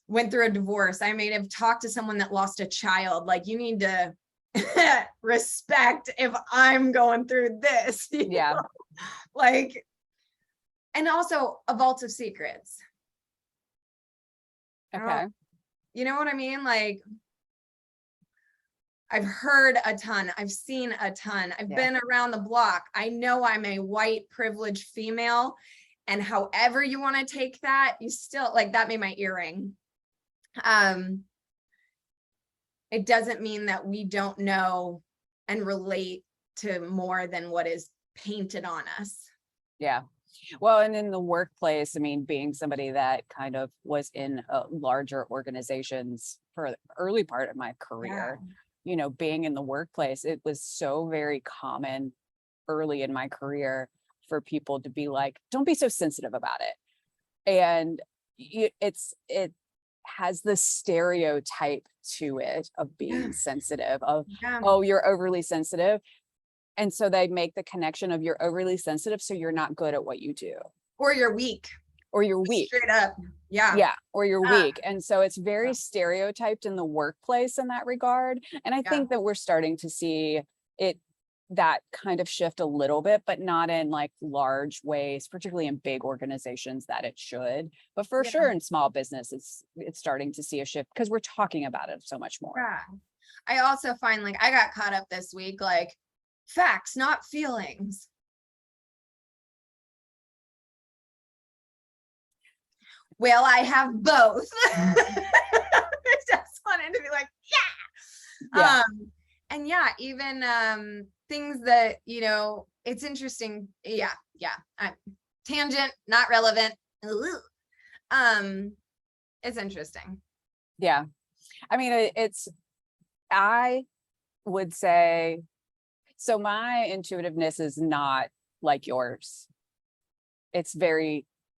[SPEAKER 1] went through a divorce. I may have talked to someone that lost a child. Like, you need to respect if I'm going through this.
[SPEAKER 2] Yeah.
[SPEAKER 1] Know? Like, and also a vault of secrets.
[SPEAKER 2] Okay.
[SPEAKER 1] You know what I mean? Like, I've heard a ton. I've seen a ton. I've been around the block. I know I'm a white privileged female, and however you want to take that, you still, like, that made my earring. It doesn't mean that we don't know and relate to more than what is painted on us.
[SPEAKER 2] Yeah. Well, and in the workplace, I mean, being somebody that kind of was in larger organizations for the early part of my career, you know, being in the workplace, it was so very common early in my career for people to be like, don't be so sensitive about it. And it has this stereotype to it of being sensitive, of, oh, you're overly sensitive. And so they make the connection of you're overly sensitive, so you're not good at what you do.
[SPEAKER 1] Or you're weak.
[SPEAKER 2] Or you're weak.
[SPEAKER 1] Straight up. Yeah.
[SPEAKER 2] Yeah. Or you're weak. And so it's very stereotyped in the workplace in that regard. And I think that we're starting to see it, that kind of shift a little bit, but not in like large ways, particularly in big organizations that it should. But for sure in small business, it's starting to see a shift because we're talking about it so much more.
[SPEAKER 1] Yeah. I also find, like, I got caught up this week, like, facts, not feelings. Well, I have both. I just wanted to be like, yeah. And yeah, even things that, you know, it's interesting. Yeah. Tangent, not relevant. It's interesting.
[SPEAKER 2] Yeah. I mean, I would say, so my intuitiveness is not like yours. It's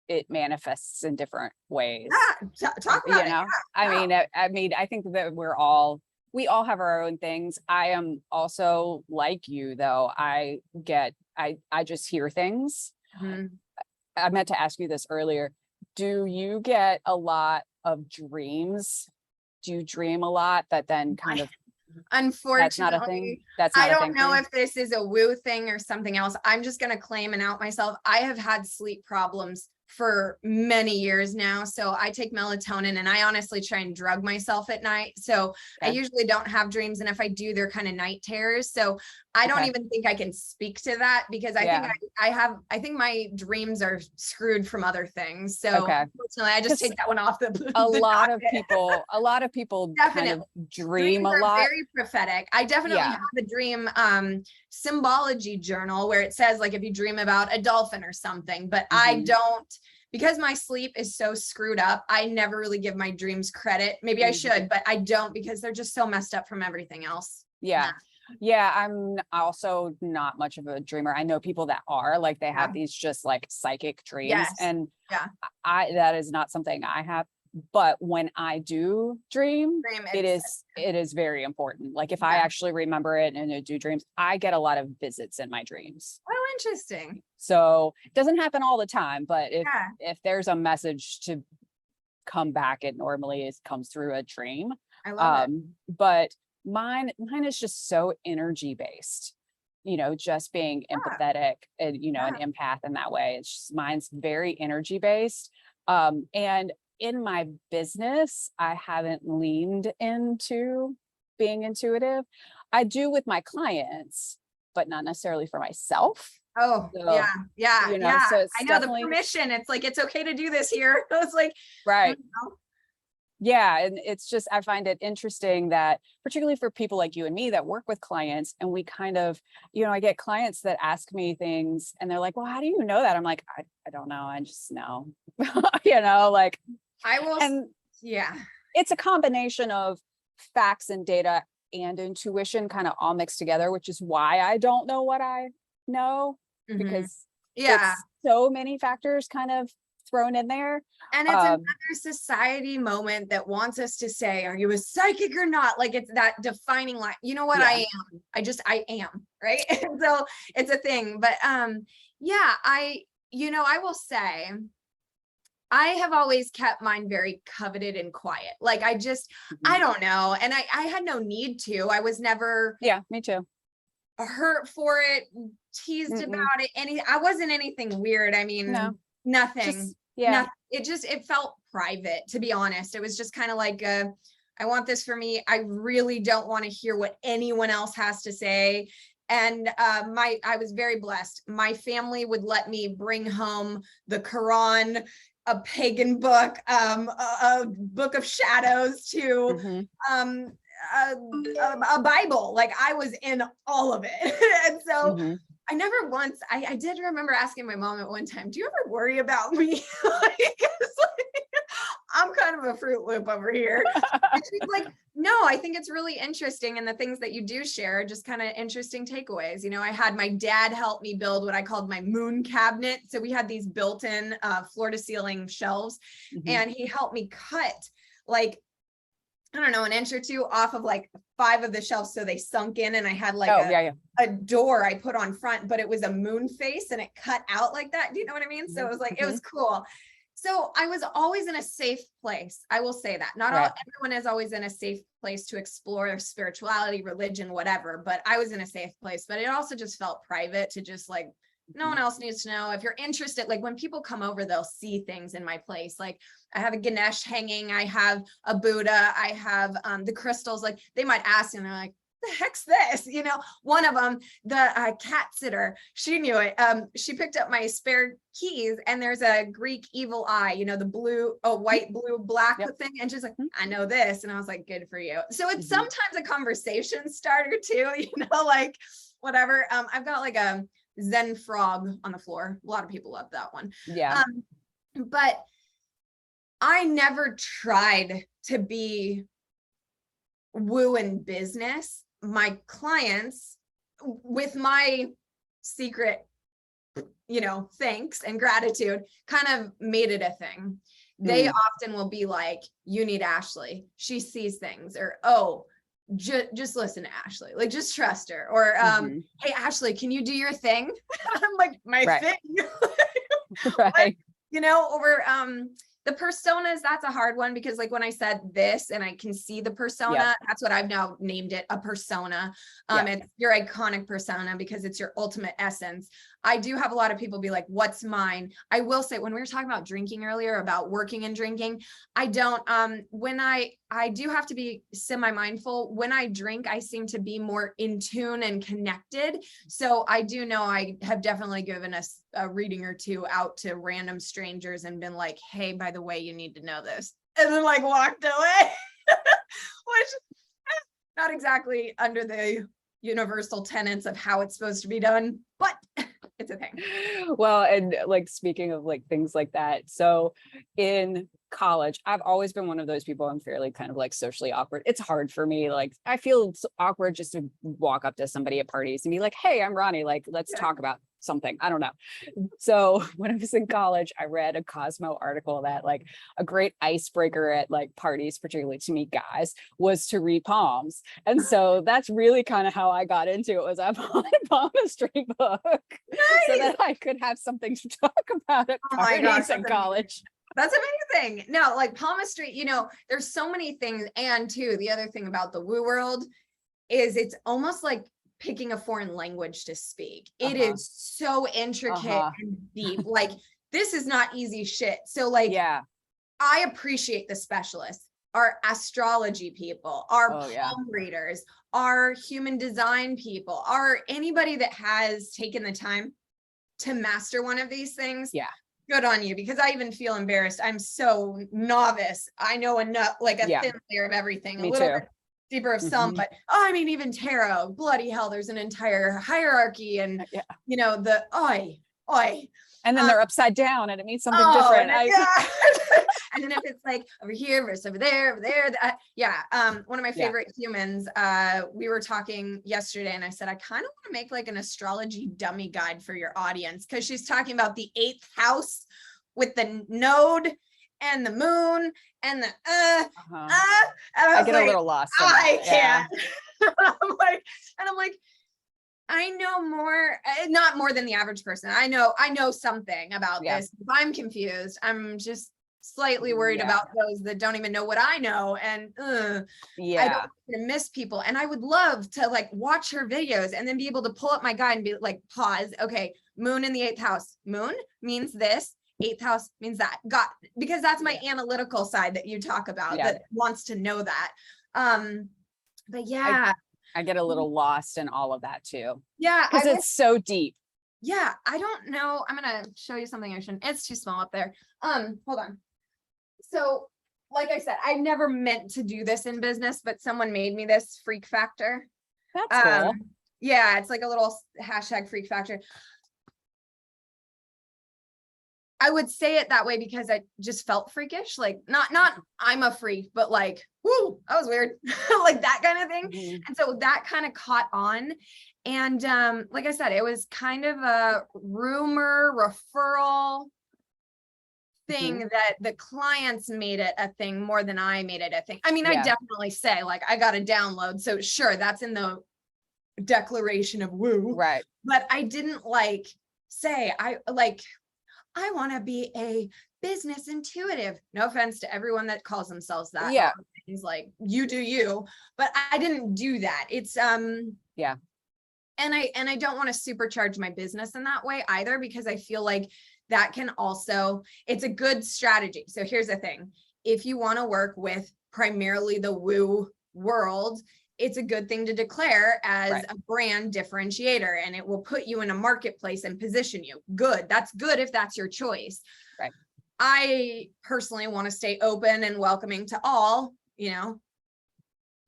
[SPEAKER 2] it manifests in different ways.
[SPEAKER 1] Talk about it.
[SPEAKER 2] You know, I mean, I think that we all have our own things. I am also like you, though. I just hear things. I meant to ask you this earlier. Do you get a lot of dreams? Do you dream a lot that then kind of,
[SPEAKER 1] unfortunately,
[SPEAKER 2] that's not a thing? That's not
[SPEAKER 1] I
[SPEAKER 2] a
[SPEAKER 1] don't
[SPEAKER 2] thing
[SPEAKER 1] know if this is a woo thing or something else. I'm just going to claim and out myself. I have had sleep problems for many years now. So I take melatonin, and I honestly try and drug myself at night. So I usually don't have dreams. And if I do, they're kind of night terrors. So I don't even think I can speak to that, because I think my dreams are screwed from other things. So unfortunately, I just take that one off
[SPEAKER 2] a lot of people
[SPEAKER 1] definitely
[SPEAKER 2] kind of dream a lot.
[SPEAKER 1] Very prophetic. I definitely have a dream symbology journal where it says, like, if you dream about a dolphin or something, but I don't, because my sleep is so screwed up. I never really give my dreams credit. Maybe I should, but I don't, because they're just so messed up from everything else.
[SPEAKER 2] Yeah, I'm also not much of a dreamer. I know people that are, like, they have these just like psychic dreams, and that is not something I have. But when I do dream, it is very important. Like, if I actually remember it and I do dreams, I get a lot of visits in my dreams.
[SPEAKER 1] Oh, interesting.
[SPEAKER 2] So it doesn't happen all the time, but if there's a message to come back, it normally comes through a dream.
[SPEAKER 1] I love it.
[SPEAKER 2] But mine is just so energy based, you know, just being empathetic and, you know, an empath in that way. It's just, mine's very energy based. And in my business, I haven't leaned into being intuitive. I do with my clients, but not necessarily for myself.
[SPEAKER 1] Oh, so, yeah.
[SPEAKER 2] You know, so
[SPEAKER 1] I know the permission. It's like, it's okay to do this here. It's like,
[SPEAKER 2] right. Yeah. And it's just, I find it interesting that, particularly for people like you and me that work with clients, and we kind of, you know, I get clients that ask me things and they're like, well, how do you know that? I'm like, I don't know. I just know, you know, like,
[SPEAKER 1] I will. And
[SPEAKER 2] it's a combination of facts and data and intuition kind of all mixed together, which is why I don't know what I know, because it's so many factors kind of thrown in there.
[SPEAKER 1] And it's another society moment that wants us to say, are you a psychic or not? Like, it's that defining line. You know what? I am. I am, right? And so it's a thing. But I will say, I have always kept mine very coveted and quiet. Like I don't know. And I had no need to. I was never
[SPEAKER 2] me too.
[SPEAKER 1] hurt for it, teased about it. I wasn't anything weird. I mean, nothing. Nothing. It felt private, to be honest. It was just kind of like, I want this for me. I really don't want to hear what anyone else has to say. And I was very blessed. My family would let me bring home the Quran, a pagan book, a book of shadows, to a Bible. Like I was in all of it. And so I never once, I did remember asking my mom at one time, do you ever worry about me? I'm kind of a Fruit Loop over here. And she's like, no, I think it's really interesting. And the things that you do share are just kind of interesting takeaways. You know, I had my dad help me build what I called my moon cabinet. So we had these built-in floor to ceiling shelves, and he helped me cut like, I don't know, an inch or two off of like 5 of the shelves. So they sunk in, and I had like a door I put on front, but it was a moon face and it cut out like that. Do you know what I mean? So it was like, it was cool. So I was always in a safe place. I will say that not everyone is always in a safe place to explore spirituality, religion, whatever, but I was in a safe place. But it also just felt private to just like, no one else needs to know. If you're interested, like when people come over, they'll see things in my place. Like I have a Ganesh hanging, I have a Buddha, I have the crystals. Like they might ask, and they're like, the heck's this? You know, one of them, the cat sitter, she knew it. She picked up my spare keys, and there's a Greek evil eye, you know, the blue, white, blue, black thing. And she's like, I know this. And I was like, good for you. So it's sometimes a conversation starter too, you know, like whatever. I've got like a Zen frog on the floor. A lot of people love that one. But I never tried to be woo in business. My clients, with my secret, you know, thanks and gratitude, kind of made it a thing. They often will be like, you need Ashley. She sees things, or, oh, just listen to Ashley, like just trust her, or hey Ashley, can you do your thing? I'm like, my thing. You know, or the personas, that's a hard one, because like when I said this and I can see the persona, that's what I've now named it, a persona. It's your iconic persona because it's your ultimate essence. I do have a lot of people be like, what's mine? I will say, when we were talking about drinking earlier, about working and drinking, I don't, when I do have to be semi-mindful. When I drink, I seem to be more in tune and connected. So I do know I have definitely given a reading or two out to random strangers and been like, hey, by the way, you need to know this. And then like walked away, which not exactly under the universal tenets of how it's supposed to be done, but it's a thing.
[SPEAKER 2] Well, and like, speaking of like things like that, so in college, I've always been one of those people, I'm fairly kind of like socially awkward. It's hard for me. Like I feel so awkward just to walk up to somebody at parties and be like, hey, I'm Ronnie. Like, let's talk about something. I don't know. So when I was in college, I read a Cosmo article that like a great icebreaker at like parties, particularly to meet guys, was to read palms. And so that's really kind of how I got into it, was I bought a palmistry book so that I could have something to talk about at parties in college.
[SPEAKER 1] That's amazing. No, like palmistry, you know, there's so many things. And too, the other thing about the woo world is it's almost like picking a foreign language to speak. It is so intricate and deep. Like this is not easy shit. So like, I appreciate the specialists, our astrology people, our palm readers, our human design people, our anybody that has taken the time to master one of these things. Good on you, because I even feel embarrassed. I'm so novice. I know enough, like a thin layer of everything, a little bit deeper of some, but I mean, even tarot, bloody hell, there's an entire hierarchy, and you know, the oi.
[SPEAKER 2] And then they're upside down and it means something different.
[SPEAKER 1] And then if it's like over here versus over there, one of my favorite humans, we were talking yesterday and I said, I kind of want to make like an astrology dummy guide for your audience, because she's talking about the 8th house with the node and the moon and the and I get like, a little lost. I can't. I'm like, I know more, not more than the average person. I know something about this. If I'm confused, I'm just slightly worried about those that don't even know what I know. And I don't want to miss people. And I would love to like watch her videos and then be able to pull up my guide and be like, pause. Okay. Moon in the 8th house. Moon means this. 8th house means that. Because that's my analytical side that you talk about that wants to know that. But yeah.
[SPEAKER 2] I get a little lost in all of that too.
[SPEAKER 1] Yeah.
[SPEAKER 2] Because it's so deep.
[SPEAKER 1] Yeah. I don't know. I'm going to show you something. It's too small up there. Hold on. So like I said, I never meant to do this in business, but someone made me this freak factor.
[SPEAKER 2] That's cool.
[SPEAKER 1] Yeah. It's like a little hashtag freak factor. I would say it that way because I just felt freakish, like not I'm a freak, but like, whoo, that was weird, like that kind of thing. And so that kind of caught on. And like I said, it was kind of a rumor referral thing that the clients made it a thing more than I made it a thing. I mean, I definitely say like, I got a download. So sure, that's in the declaration of woo.
[SPEAKER 2] Right.
[SPEAKER 1] But I didn't like say, I want to be a business intuitive. No offense to everyone that calls themselves that.
[SPEAKER 2] Yeah.
[SPEAKER 1] It's like, you do you, but I didn't do that. It's,
[SPEAKER 2] yeah.
[SPEAKER 1] And I don't want to supercharge my business in that way either, because I feel like that can also, it's a good strategy. So here's the thing. If you want to work with primarily the woo world, it's a good thing to declare as a brand differentiator, and it will put you in a marketplace and position you. Good. That's good if that's your choice.
[SPEAKER 2] Right.
[SPEAKER 1] I personally want to stay open and welcoming to all,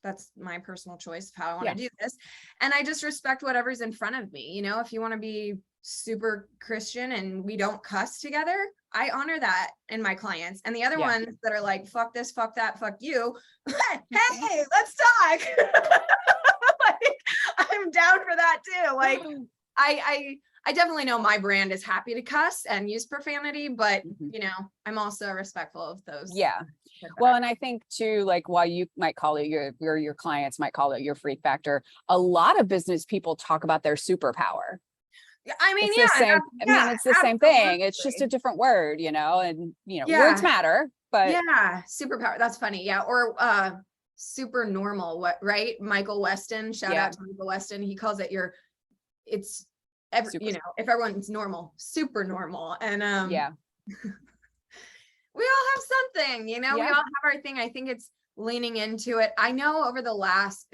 [SPEAKER 1] that's my personal choice of how I want to do this. And I just respect whatever's in front of me. If you want to be super Christian and we don't cuss together, I honor that in my clients. And the other ones that are like, fuck this, fuck that, fuck you. Hey, let's talk. Like, I'm down for that too. Like I definitely know my brand is happy to cuss and use profanity, but I'm also respectful of those.
[SPEAKER 2] Yeah. Well, and I think too, like while you might call it your clients might call it your freak factor, a lot of business people talk about their superpower.
[SPEAKER 1] I mean,
[SPEAKER 2] it's the same. I mean, it's the same thing. It's just a different word, and words matter, but
[SPEAKER 1] superpower. That's funny. Yeah. Or super normal. Right? Michael Weston, shout out to Michael Weston. He calls it if everyone's normal, super normal. And we all have something, we all have our thing. I think it's leaning into it. I know over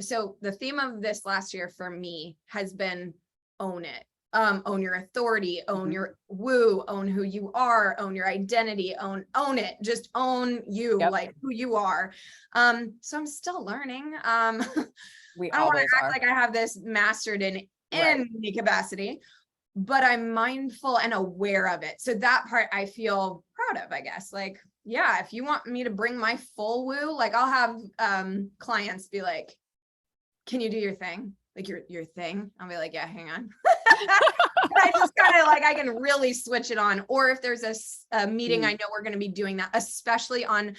[SPEAKER 1] so the theme of this last year for me has been own it. Own your authority, own your woo, own who you are, own your identity, own it, just own you, like who you are. So I'm still learning. I don't want to act like I have this mastered in any capacity, but I'm mindful and aware of it. So that part I feel proud of, I guess. Like, yeah, if you want me to bring my full woo, like I'll have clients be like, can you do your thing? Like your thing. I'll be like, yeah, hang on. I just kind of like, I can really switch it on. Or if there's a meeting, I know we're going to be doing that, especially on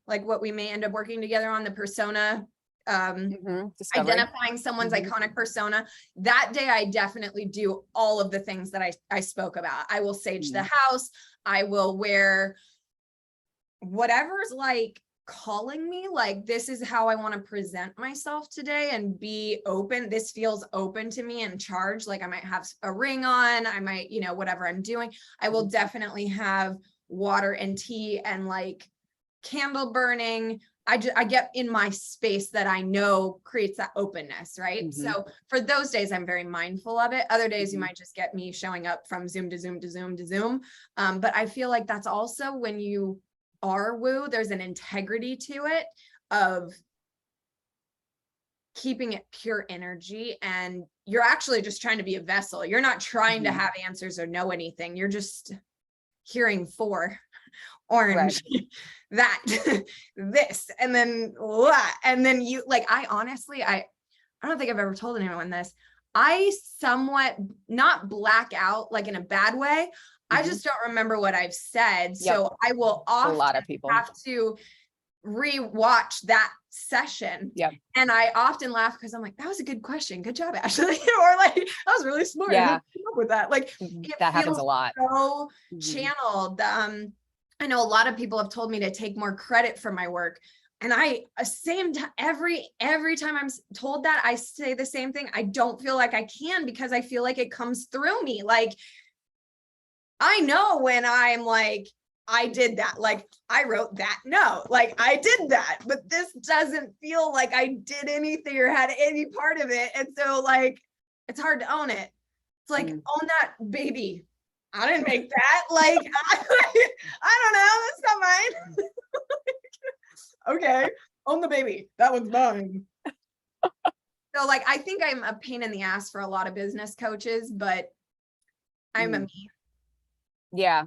[SPEAKER 1] like what we may end up working together on, the persona, identifying someone's iconic persona. That day, I definitely do all of the things that I spoke about. I will sage the house. I will wear whatever's like calling me, like this is how I want to present myself today and be open. This feels open to me and charged. Like I might have a ring on, I might, whatever I'm doing, I will definitely have water and tea and like candle burning. I get in my space that I know creates that openness, right? So for those days, I'm very mindful of it. Other days, you might just get me showing up from Zoom to Zoom to Zoom to Zoom. But I feel like that's also when you are woo, there's an integrity to it of keeping it pure energy, and you're actually just trying to be a vessel. You're not trying to have answers or know anything. You're just hearing for orange, that, this, and then you like, I honestly, I don't think I've ever told anyone this. I somewhat not black out like in a bad way. I just don't remember what I've said. So I will often
[SPEAKER 2] a lot of people
[SPEAKER 1] have to re-watch that session. And I often laugh because I'm like, that was a good question. Good job, Ashley. Or like, that was really smart. Who came up with that. Like
[SPEAKER 2] that happens a lot.
[SPEAKER 1] So channeled. I know a lot of people have told me to take more credit for my work. And every time I'm told that, I say the same thing. I don't feel like I can, because I feel like it comes through me. Like, I know when I'm like, I did that, like I wrote that note, like I did that, but this doesn't feel like I did anything or had any part of it. And so like, it's hard to own it. It's like, own that baby. I didn't make that. Like, I don't know. That's not mine. Okay. Own the baby. That one's mine. So like, I think I'm a pain in the ass for a lot of business coaches, but I'm a me.
[SPEAKER 2] Yeah.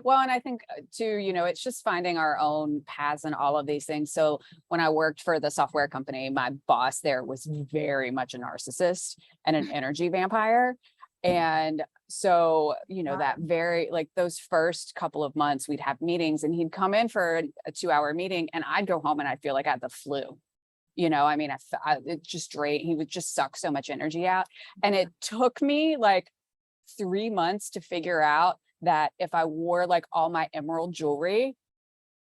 [SPEAKER 2] Well, and I think too, you know, it's just finding our own paths and all of these things. So when I worked for the software company, my boss there was very much a narcissist and an energy vampire. And so, you know, that very, like those first couple of months, we'd have meetings and he'd come in for a 2-hour meeting and I'd go home and I'd feel like I had the flu. You know, I mean, it just drained, he would just suck so much energy out. And it took me like 3 months to figure out that if I wore like all my emerald jewelry,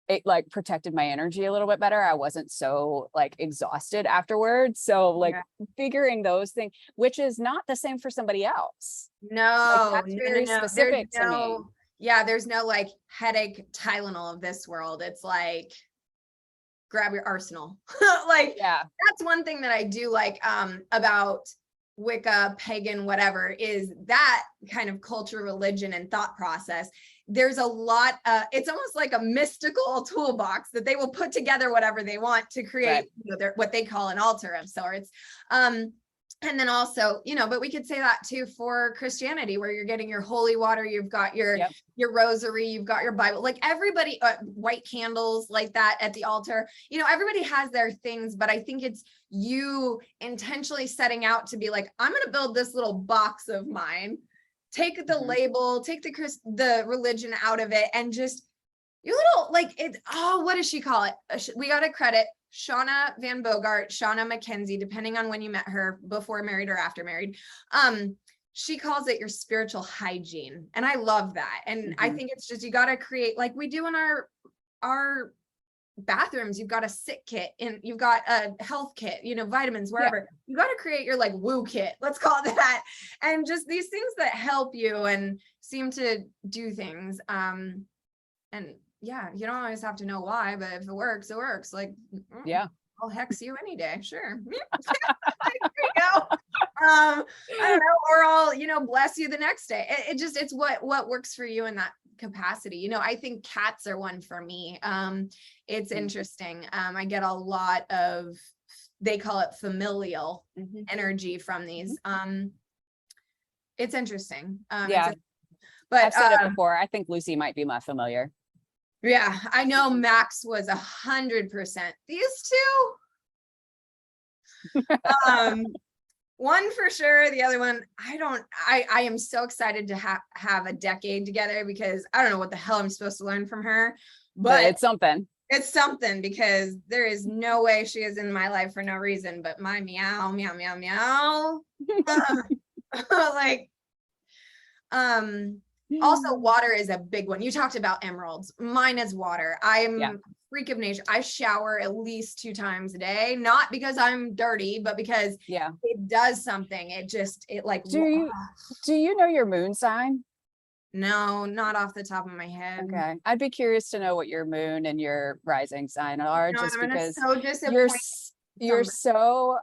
[SPEAKER 2] it like protected my energy a little bit better. I wasn't so like exhausted afterwards. So like figuring those things, which is not the same for somebody else.
[SPEAKER 1] No,
[SPEAKER 2] like, that's very specific to me.
[SPEAKER 1] Yeah, there's no like headache Tylenol of this world. It's like, grab your arsenal. Like, that's one thing that I do like about Wicca, pagan, whatever, is that kind of culture, religion, and thought process. There's a lot, it's almost like a mystical toolbox that they will put together whatever they want to create, you know, what they call an altar of sorts. And then also, you know, but we could say that too for Christianity, where you're getting your holy water, you've got your rosary, you've got your Bible, like everybody, white candles like that at the altar, you know, everybody has their things, but I think it's you intentionally setting out to be like, I'm going to build this little box of mine, take the label, take the religion out of it, and just your little, like, it, oh, what does she call it? We got to credit Shauna Van Bogart, Shauna McKenzie, depending on when you met her, before married or after married. She calls it your spiritual hygiene. And I love that. And I think it's just, you got to create, like we do in our bathrooms, you've got a sick kit and you've got a health kit, you know, vitamins, wherever. You got to create your like woo kit, let's call it that. And just these things that help you and seem to do things. And yeah, you don't always have to know why, but if it works, it works. Like, I'll hex you any day. Sure. There you go. I don't know, or I'll, you know, bless you the next day. It's what works for you in that capacity. You know, I think cats are one for me. It's interesting. I get a lot of, they call it familial energy from these. It's interesting.
[SPEAKER 2] But I've said it before. I think Lucy might be my familiar.
[SPEAKER 1] Yeah, I know Max was 100%. These two, one for sure. The other one, I am so excited to have a decade together, because I don't know what the hell I'm supposed to learn from her, but
[SPEAKER 2] it's something.
[SPEAKER 1] It's something, because there is no way she is in my life for no reason, but my meow, meow, meow, meow. Like, also water is a big one. You talked about emeralds. Mine is water. I'm a freak of nature. I shower at least 2 times a day, not because I'm dirty, but because it does something. It like,
[SPEAKER 2] do you know your moon sign?
[SPEAKER 1] No, not off the top of my head.
[SPEAKER 2] Okay. I'd be curious to know what your moon and your rising sign are, just because you're so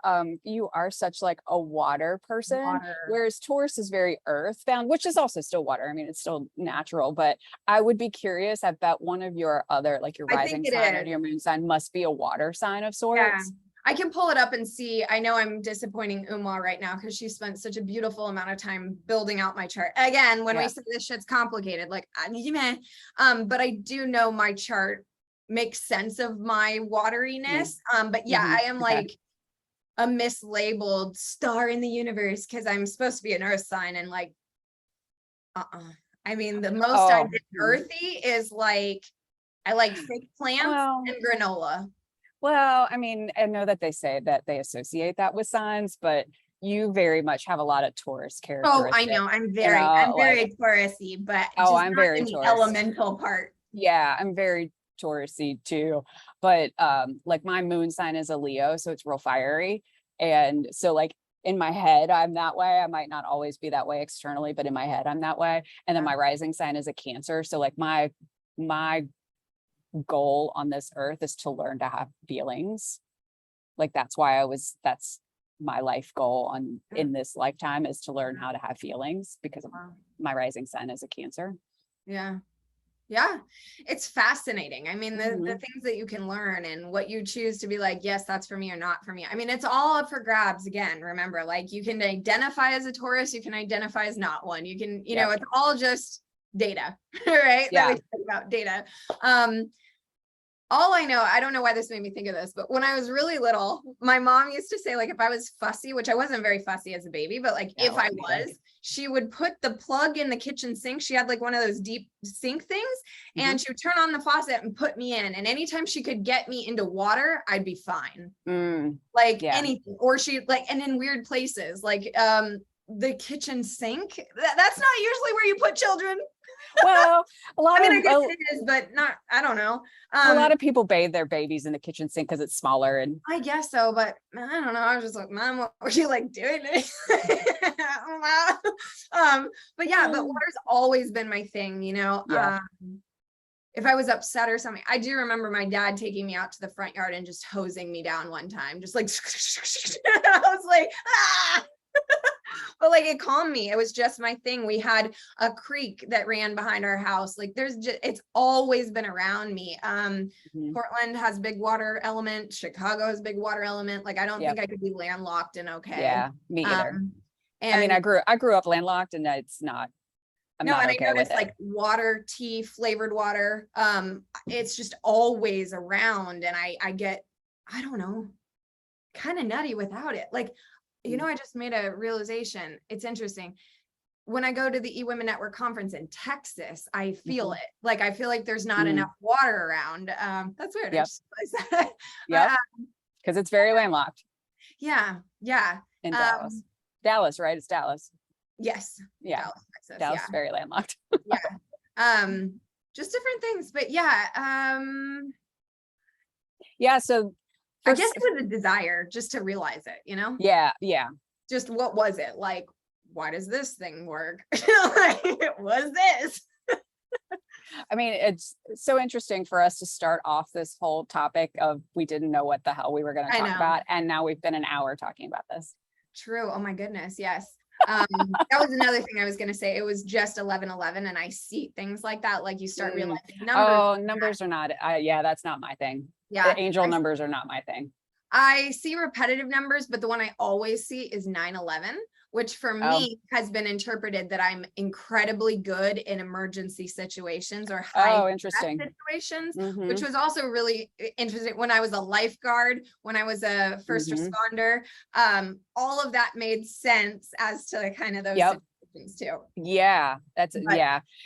[SPEAKER 2] you are such like a water person, whereas Taurus is very earthbound, which is also still water. I mean, it's still natural, but I would be curious. I bet one of your other, like your rising sign or your moon sign must be a water sign of sorts.
[SPEAKER 1] Yeah. I can pull it up and see. I know I'm disappointing Uma right now because she spent such a beautiful amount of time building out my chart. Again, when we say this shit's complicated, like, but I do know my chart makes sense of my wateriness. But I am like a mislabeled star in the universe because I'm supposed to be an earth sign, and like, I mean, the most I did earthy is like, I like fake plants and granola.
[SPEAKER 2] Well, I mean, I know that they say that they associate that with signs, but you very much have a lot of Taurus characteristics.
[SPEAKER 1] Oh, I know. I'm very Taurus-y, but
[SPEAKER 2] I'm very
[SPEAKER 1] Taurus. Elemental part.
[SPEAKER 2] Yeah, I'm very Taurusy too, but like my moon sign is a Leo, so it's real fiery. And so like in my head, I'm that way. I might not always be that way externally, but in my head, I'm that way. And then my rising sign is a Cancer. So like my goal on this earth is to learn to have feelings. Like that's my life goal in this lifetime, is to learn how to have feelings, because my rising sign is a Cancer.
[SPEAKER 1] Yeah. Yeah. It's fascinating. I mean, the things that you can learn and what you choose to be like, yes, that's for me or not for me. I mean, it's all up for grabs again. Remember, like you can identify as a Taurus, you can identify as not one. You can, you know, it's all just data, right?
[SPEAKER 2] Yeah.
[SPEAKER 1] That we talk about data. All I know, I don't know why this made me think of this, but when I was really little, my mom used to say, like, if I was fussy, which I wasn't very fussy as a baby, but like if I was, she would put the plug in the kitchen sink. She had like one of those deep sink things, and she would turn on the faucet and put me in. And anytime she could get me into water, I'd be fine. Like anything. Or she like, and in weird places, like the kitchen sink, that's not usually where you put children.
[SPEAKER 2] Well,
[SPEAKER 1] I guess it is, but not, I don't know.
[SPEAKER 2] A lot of people bathe their babies in the kitchen sink because it's smaller. And
[SPEAKER 1] I guess so, but I don't know. I was just like, Mom, what were you like doing? But yeah, but water's always been my thing, you know. If I was upset or something, I do remember my dad taking me out to the front yard and just hosing me down one time, just like I was like, ah. But like it calmed me. It was just my thing. We had a creek that ran behind our house. Like there's just, it's always been around me. Portland has big water element. Chicago has big water element. Like I don't think I could be landlocked and okay.
[SPEAKER 2] Yeah, me either.
[SPEAKER 1] And
[SPEAKER 2] I mean, I grew up landlocked, and it's not. I'm not okay
[SPEAKER 1] I noticed
[SPEAKER 2] with it.
[SPEAKER 1] like water, tea, flavored water. It's just always around, and I get, I don't know, kind of nutty without it. Like, you know, I just made a realization. It's interesting. When I go to the eWomen Network conference in Texas, I feel it. Like, I feel like there's not enough water around. That's weird.
[SPEAKER 2] Yeah. Because it's very landlocked.
[SPEAKER 1] Yeah. Yeah.
[SPEAKER 2] In Dallas. Dallas, right? It's Dallas.
[SPEAKER 1] Yes.
[SPEAKER 2] Yeah.
[SPEAKER 1] Dallas, Texas.
[SPEAKER 2] Dallas is very landlocked.
[SPEAKER 1] Just different things. But yeah.
[SPEAKER 2] Yeah. So
[SPEAKER 1] I guess it was a desire just to realize it, you know?
[SPEAKER 2] Yeah.
[SPEAKER 1] Just what was it? Like, why does this thing work? Like, what is this?
[SPEAKER 2] I mean, it's so interesting for us to start off this whole topic of, we didn't know what the hell we were going to talk about. And now we've been an hour talking about this.
[SPEAKER 1] True. Oh my goodness. Yes. That was another thing I was going to say. It was just 11:11, and I see things like that. Like you start realizing
[SPEAKER 2] numbers are not. That's not my thing.
[SPEAKER 1] Yeah.
[SPEAKER 2] The angel numbers are not my thing.
[SPEAKER 1] I see repetitive numbers, but the one I always see is 9/11, which for me has been interpreted that I'm incredibly good in emergency situations or high
[SPEAKER 2] interesting
[SPEAKER 1] situations, which was also really interesting when I was a lifeguard, when I was a first responder. All of that made sense as to kind of those situations too.
[SPEAKER 2] Yeah, that's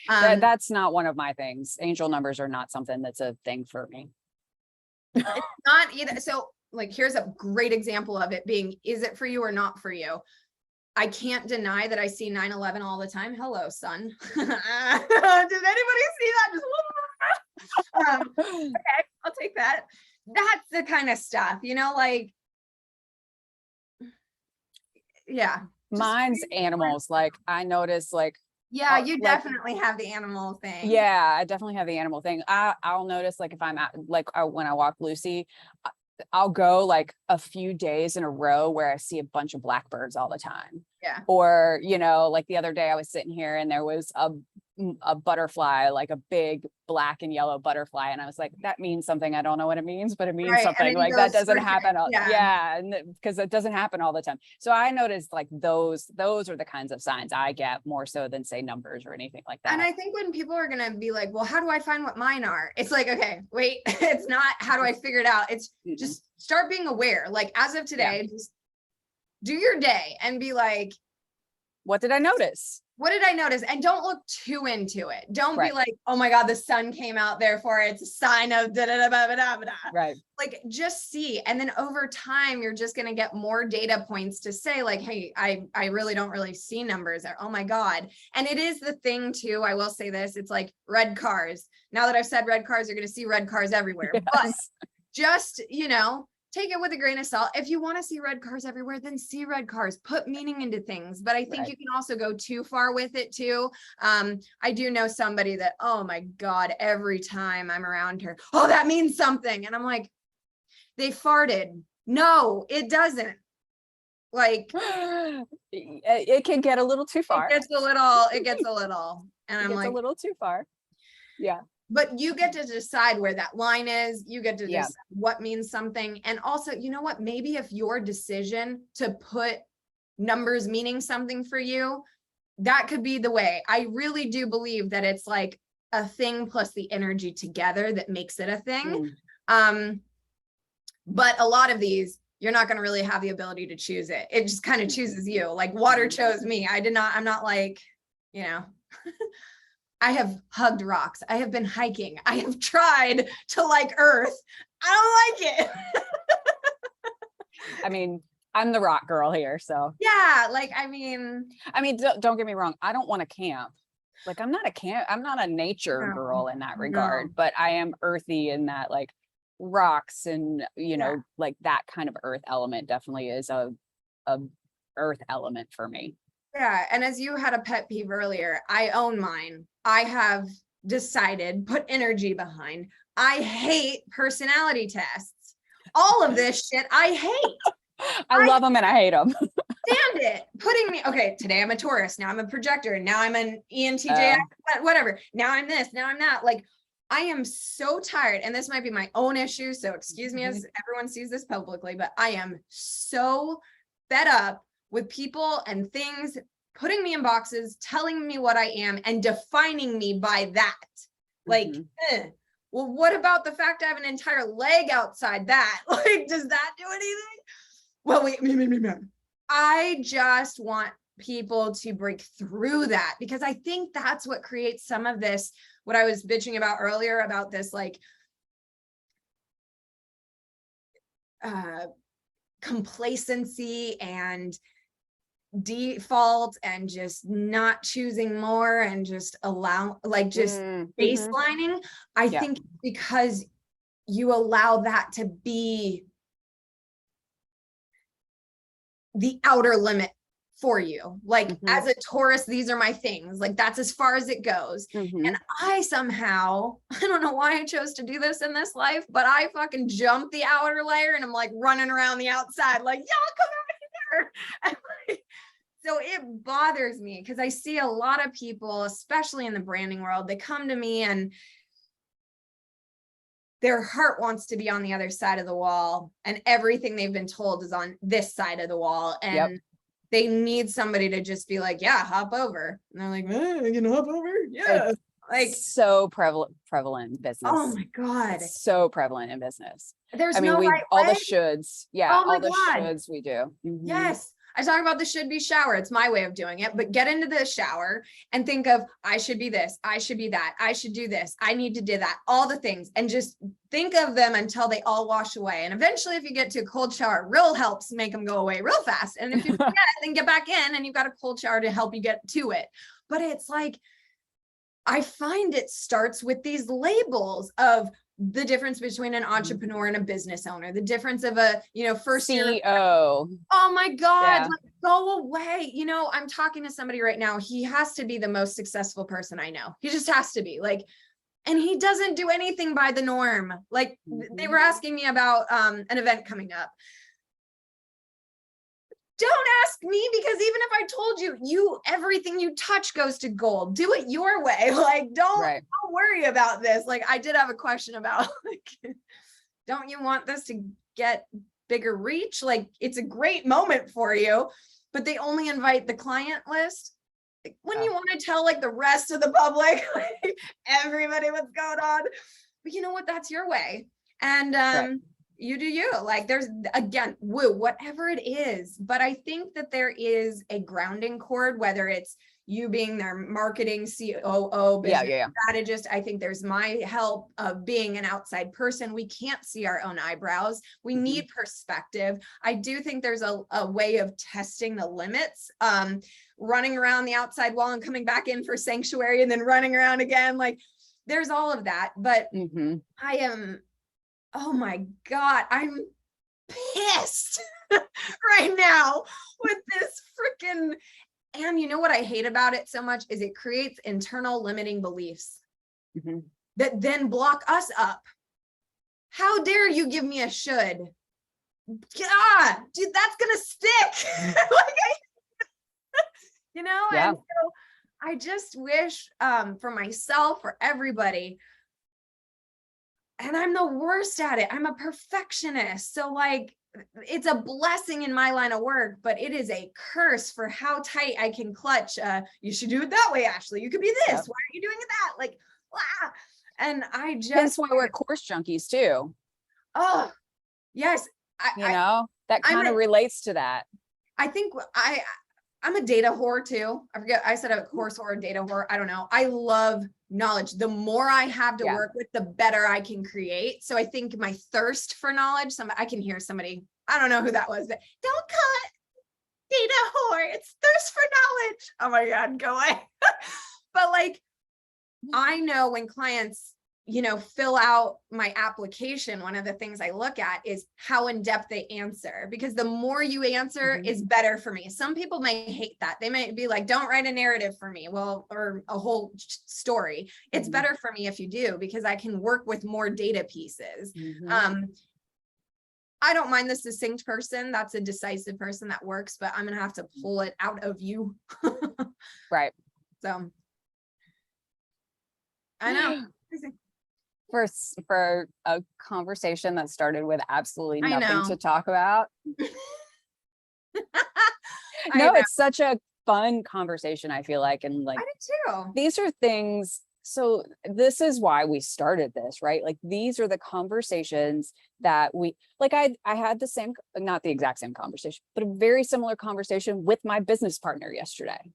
[SPEAKER 2] that's not one of my things. Angel numbers are not something that's a thing for me.
[SPEAKER 1] It's not either. So like, here's a great example of it being, is it for you or not for you? I can't deny that I see 9/11 all the time. Hello, sun. Did anybody see that? Just okay, I'll take that. That's the kind of stuff, you know, like, yeah.
[SPEAKER 2] Mine's animals. Like I notice, like,
[SPEAKER 1] yeah, you definitely have the animal thing.
[SPEAKER 2] Yeah, I definitely have the animal thing. I'll notice, like, if I'm at, like, when I walk Lucy, I'll go like a few days in a row where I see a bunch of blackbirds all the time.
[SPEAKER 1] Yeah.
[SPEAKER 2] Or, you know, like the other day I was sitting here and there was a butterfly, like a big black and yellow butterfly. And I was like, that means something. I don't know what it means, but it means something. Like that doesn't happen. And because it doesn't happen all the time. So I noticed like those are the kinds of signs I get more so than say numbers or anything like that.
[SPEAKER 1] And I think when people are going to be like, well, how do I find what mine are? It's like, okay, wait, it's not, how do I figure it out? It's just start being aware. Like as of today, just do your day and be like,
[SPEAKER 2] What did I notice?
[SPEAKER 1] What did I notice? And don't look too into it. Don't be like, oh my God, the sun came out, therefore it's a sign of da da da da da da.
[SPEAKER 2] Right.
[SPEAKER 1] Like just see. And then over time, you're just going to get more data points to say like, hey, I really don't really see numbers, or oh my God. And it is the thing too. I will say this, it's like red cars. Now that I've said red cars, you're going to see red cars everywhere. Yes. But just, you know, take it with a grain of salt. If you want to see red cars everywhere, then see red cars, put meaning into things. But I think you can also go too far with it too. I do know somebody that, oh my God, every time I'm around her, oh, that means something. And I'm like, they farted. No, it doesn't. Like
[SPEAKER 2] it can get a little too far.
[SPEAKER 1] It gets a little. And I'm like,
[SPEAKER 2] a little too far. Yeah.
[SPEAKER 1] But you get to decide where that line is. You get to decide what means something. And also, you know what, maybe if your decision to put numbers meaning something for you, that could be the way. I really do believe that it's like a thing plus the energy together that makes it a thing. But a lot of these, you're not going to really have the ability to choose it. It just kind of chooses you. Like water chose me. I'm not like, you know, I have hugged rocks. I have been hiking. I have tried to like Earth. I don't like it.
[SPEAKER 2] I mean, I'm the rock girl here. So
[SPEAKER 1] yeah, like, I mean,
[SPEAKER 2] don't get me wrong. I don't want to camp. Like I'm not a nature girl in that regard, but I am earthy in that like rocks and, you know, like that kind of earth element definitely is a earth element for me.
[SPEAKER 1] Yeah. And as you had a pet peeve earlier, I own mine. I have decided, put energy behind. I hate personality tests. All of this shit, I hate.
[SPEAKER 2] I love them and I hate them.
[SPEAKER 1] Stand it. Putting me, okay, today I'm a Taurus. Now I'm a projector. Now I'm an ENTJ, whatever. Now I'm this, now I'm that. Like, I am so tired. And this might be my own issue. So excuse me as everyone sees this publicly, but I am so fed up with people and things putting me in boxes, telling me what I am and defining me by that. Like, well, what about the fact I have an entire leg outside that? Like, does that do anything? Well, wait, I just want people to break through that, because I think that's what creates some of this, what I was bitching about earlier about this, like, complacency and default and just not choosing more and just allow, like, just baselining. I think because you allow that to be the outer limit for you. Like as a Taurus, these are my things. Like that's as far as it goes. And I somehow, I don't know why I chose to do this in this life, but I fucking jumped the outer layer and I'm like running around the outside, like, y'all come over here. Like, so it bothers me because I see a lot of people, especially in the branding world, they come to me and their heart wants to be on the other side of the wall and everything they've been told is on this side of the wall. And they need somebody to just be like, yeah, hop over. And they're like, I can hop over. Yeah. Like
[SPEAKER 2] so prevalent in business.
[SPEAKER 1] Oh my God.
[SPEAKER 2] It's so prevalent in business.
[SPEAKER 1] There's no right
[SPEAKER 2] all
[SPEAKER 1] way.
[SPEAKER 2] The shoulds. Yeah. All the shoulds we do.
[SPEAKER 1] Yes. I talk about the should be shower. It's my way of doing it, but get into the shower and think of, I should be this, I should be that, I should do this, I need to do that, all the things, and just think of them until they all wash away. And eventually, if you get to a cold shower, real helps make them go away real fast. And if you forget, then get back in and you've got a cold shower to help you get to it. But it's like, I find it starts with these labels of the difference between an entrepreneur and a business owner, the difference of a, first
[SPEAKER 2] CEO.
[SPEAKER 1] year. Oh my God, like, go away. I'm talking to somebody right now. He has to be the most successful person I know. He just has to be like, and he doesn't do anything by the norm. Like they were asking me about an event coming up. Don't ask me, because even if I told you, everything you touch goes to gold. Do it your way. Like, don't worry about this. Like, I did have a question about, like, don't you want this to get bigger reach? Like, it's a great moment for you, but they only invite the client list. Like, when you want to tell like the rest of the public, like, everybody what's going on, but you know what? That's your way. And You do you. Like there's, again, woo, whatever it is. But I think that there is a grounding cord, whether it's you being their marketing COO, business strategist. I think there's my help of being an outside person. We can't see our own eyebrows. We need perspective. I do think there's a way of testing the limits, running around the outside wall and coming back in for sanctuary and then running around again. Like there's all of that. But I am, oh my God, I'm pissed right now with this freaking, and you know what I hate about it so much is it creates internal limiting beliefs that then block us up. How dare you give me a should? God, dude, that's gonna stick. Like you know, and so I just wish for myself, for everybody, and I'm the worst at it. I'm a perfectionist. So like, it's a blessing in my line of work, but it is a curse for how tight I can clutch. You should do it that way, Ashley. You could be this. Why aren't you doing it that? Like, ah. And I just.
[SPEAKER 2] That's why we're course junkies too.
[SPEAKER 1] Oh, yes.
[SPEAKER 2] That kind of relates to that.
[SPEAKER 1] I think I'm a data whore too. I forget, I said a course whore, data whore. I don't know. I love knowledge. The more I have to work with, the better I can create. So I think my thirst for knowledge, I can hear somebody, I don't know who that was, but don't call it data whore. It's thirst for knowledge. Oh my God, go away. But like, I know when clients, fill out my application, one of the things I look at is how in depth they answer, because the more you answer is better for me. Some people may hate that. They might be like, don't write a narrative for me. Well, or a whole story. It's better for me if you do, because I can work with more data pieces. I don't mind the succinct person. That's a decisive person that works, but I'm going to have to pull it out of you.
[SPEAKER 2] Right.
[SPEAKER 1] So I know.
[SPEAKER 2] For a conversation that started with absolutely nothing to talk about. No, it's such a fun conversation, I feel like. And like,
[SPEAKER 1] I do too.
[SPEAKER 2] These are things. So this is why we started this, right? Like, these are the conversations that we, like, I had the same, not the exact same conversation, but a very similar conversation with my business partner yesterday.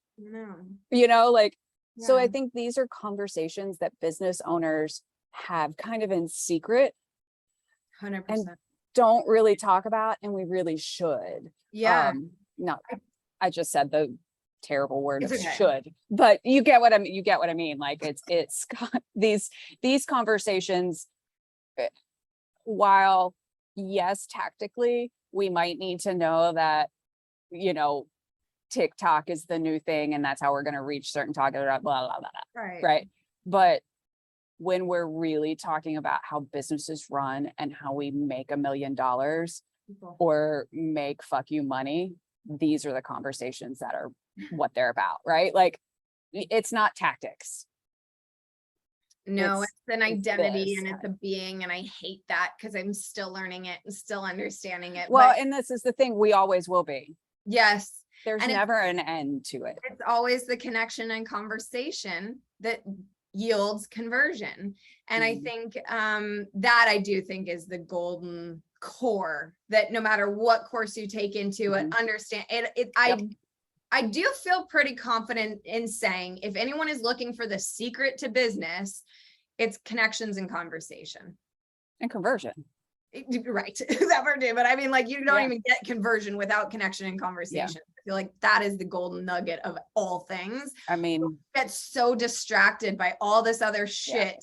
[SPEAKER 2] So I think these are conversations that business owners have kind of in secret
[SPEAKER 1] 100%
[SPEAKER 2] and don't really talk about, and we really should. I just said the terrible word of should, but you get what I mean. Like it's these conversations, while yes, tactically we might need to know that TikTok is the new thing and that's how we're going to reach certain target, blah blah blah, right? But when we're really talking about how businesses run and how we make $1 million or make fuck you money, these are the conversations that are what they're about, right? Like, it's not tactics.
[SPEAKER 1] No, it's an identity and it's a being. And I hate that because I'm still learning it and still understanding it.
[SPEAKER 2] Well, and this is the thing, we always will be.
[SPEAKER 1] Yes.
[SPEAKER 2] There's never an end to it.
[SPEAKER 1] It's always the connection and conversation that yields conversion. And I think that I do think is the golden core, that no matter what course you take into it, understand it. I do feel pretty confident in saying, if anyone is looking for the secret to business, it's connections and conversation
[SPEAKER 2] and conversion.
[SPEAKER 1] Right. That part too. But I mean, like, you don't even get conversion without connection and conversation. I feel like that is the golden nugget of all things.
[SPEAKER 2] I mean,
[SPEAKER 1] we get so distracted by all this other shit.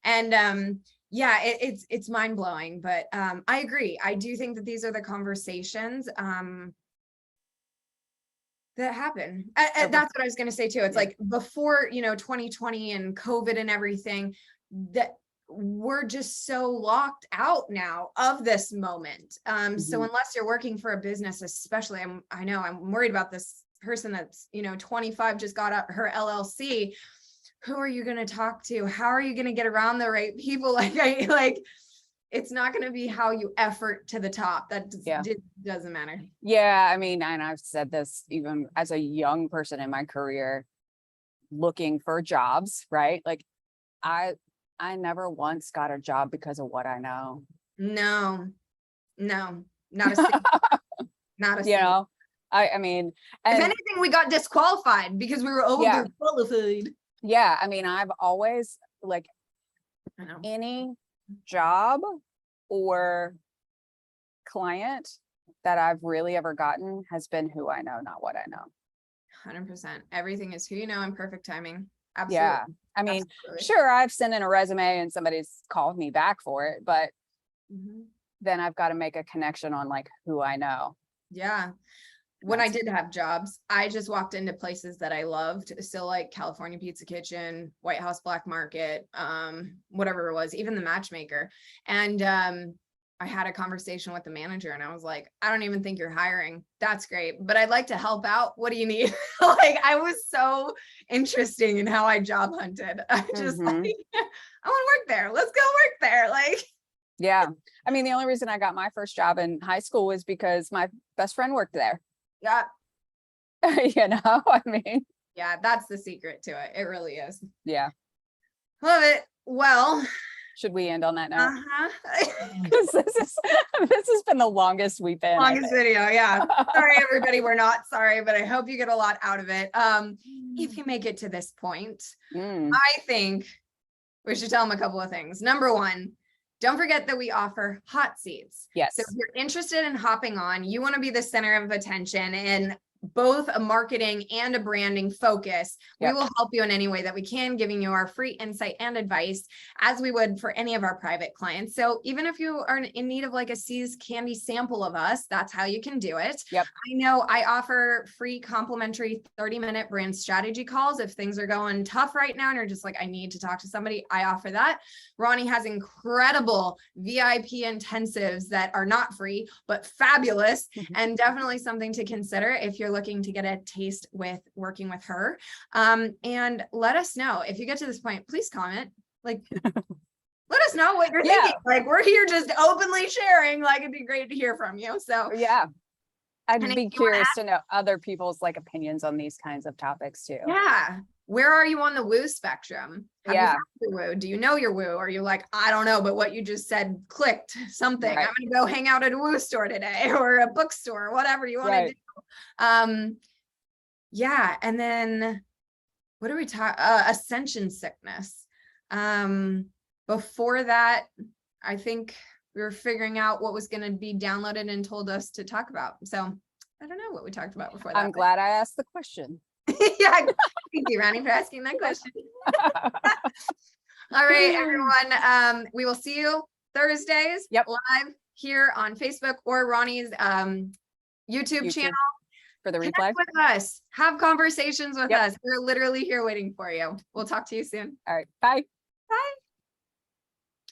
[SPEAKER 1] And it's mind blowing, but I agree. I do think that these are the conversations that happen. That's what I was going to say too. It's like before, 2020 and COVID and everything, that we're just so locked out now of this moment. So unless you're working for a business, especially, I know I'm worried about this person that's, 25, just got up her LLC. Who are you going to talk to? How are you going to get around the right people? It's not going to be how you effort to the top. That doesn't matter.
[SPEAKER 2] Yeah. I mean, and I've said this even as a young person in my career, looking for jobs, right? Like I never once got a job because of what I know.
[SPEAKER 1] No. No, not a single, not a
[SPEAKER 2] You
[SPEAKER 1] single.
[SPEAKER 2] know, I mean,
[SPEAKER 1] If anything, we got disqualified because we were overqualified.
[SPEAKER 2] Yeah. I mean, I've always like
[SPEAKER 1] I know.
[SPEAKER 2] any job or client that I've really ever gotten has been who I know, not what I know.
[SPEAKER 1] 100%. Everything is who you know in perfect timing. Absolutely.
[SPEAKER 2] Yeah. I mean,
[SPEAKER 1] Absolutely.
[SPEAKER 2] sure, I've sent in a resume and somebody's called me back for it, but then I've got to make a connection on like who I know.
[SPEAKER 1] Yeah. When I did have jobs, I just walked into places that I loved. So like California Pizza Kitchen, White House Black Market, whatever it was, even the Matchmaker. And I had a conversation with the manager and I was like, I don't even think you're hiring. That's great, but I'd like to help out. What do you need? Like, I was so interesting in how I job hunted. I just like, I want to work there. Let's go work there. Like,
[SPEAKER 2] yeah. I mean, the only reason I got my first job in high school was because my best friend worked there.
[SPEAKER 1] yeah.
[SPEAKER 2] You know, I mean,
[SPEAKER 1] Yeah, that's the secret to it. It really is.
[SPEAKER 2] Yeah.
[SPEAKER 1] Love it. Well,
[SPEAKER 2] should we end on that note?
[SPEAKER 1] Because
[SPEAKER 2] this has been the longest we've been.
[SPEAKER 1] Longest video, yeah. Sorry, everybody, we're not sorry, but I hope you get a lot out of it. If you make it to this point, I think we should tell them a couple of things. Number one, don't forget that we offer hot seats.
[SPEAKER 2] Yes.
[SPEAKER 1] So if you're interested in hopping on, you want to be the center of attention and both a marketing and a branding focus. We will help you in any way that we can, giving you our free insight and advice as we would for any of our private clients. So even if you are in need of like a C's candy sample of us, that's how you can do it.
[SPEAKER 2] Yep.
[SPEAKER 1] I know I offer free complimentary 30-minute brand strategy calls. If things are going tough right now and you're just like, I need to talk to somebody, I offer that. Ronnie has incredible VIP intensives that are not free, but fabulous and definitely something to consider if you're looking to get a taste with working with her. And let us know if you get to this point, please comment, like, let us know what you're thinking. Like, we're here just openly sharing, like, it'd be great to hear from you. So
[SPEAKER 2] yeah, I'd be curious to know other people's like opinions on these kinds of topics too.
[SPEAKER 1] Yeah. Where are you on the woo spectrum? Have you found your woo? Do you know your woo? Or are you like, I don't know, but what you just said clicked something. I'm gonna go hang out at a woo store today or a bookstore, whatever you want to do. Yeah. And then what do we talk? Ascension sickness. Before that, I think we were figuring out what was going to be downloaded and told us to talk about. So I don't know what we talked about before that.
[SPEAKER 2] I'm glad I asked the question.
[SPEAKER 1] Yeah. Thank you, Ronnie, for asking that question. All right, everyone. We will see you Thursdays live here on Facebook or Ronnie's YouTube channel.
[SPEAKER 2] For the replay.
[SPEAKER 1] Connect with us. Have conversations with us. We're literally here waiting for you. We'll talk to you soon.
[SPEAKER 2] All right. Bye.
[SPEAKER 1] Bye.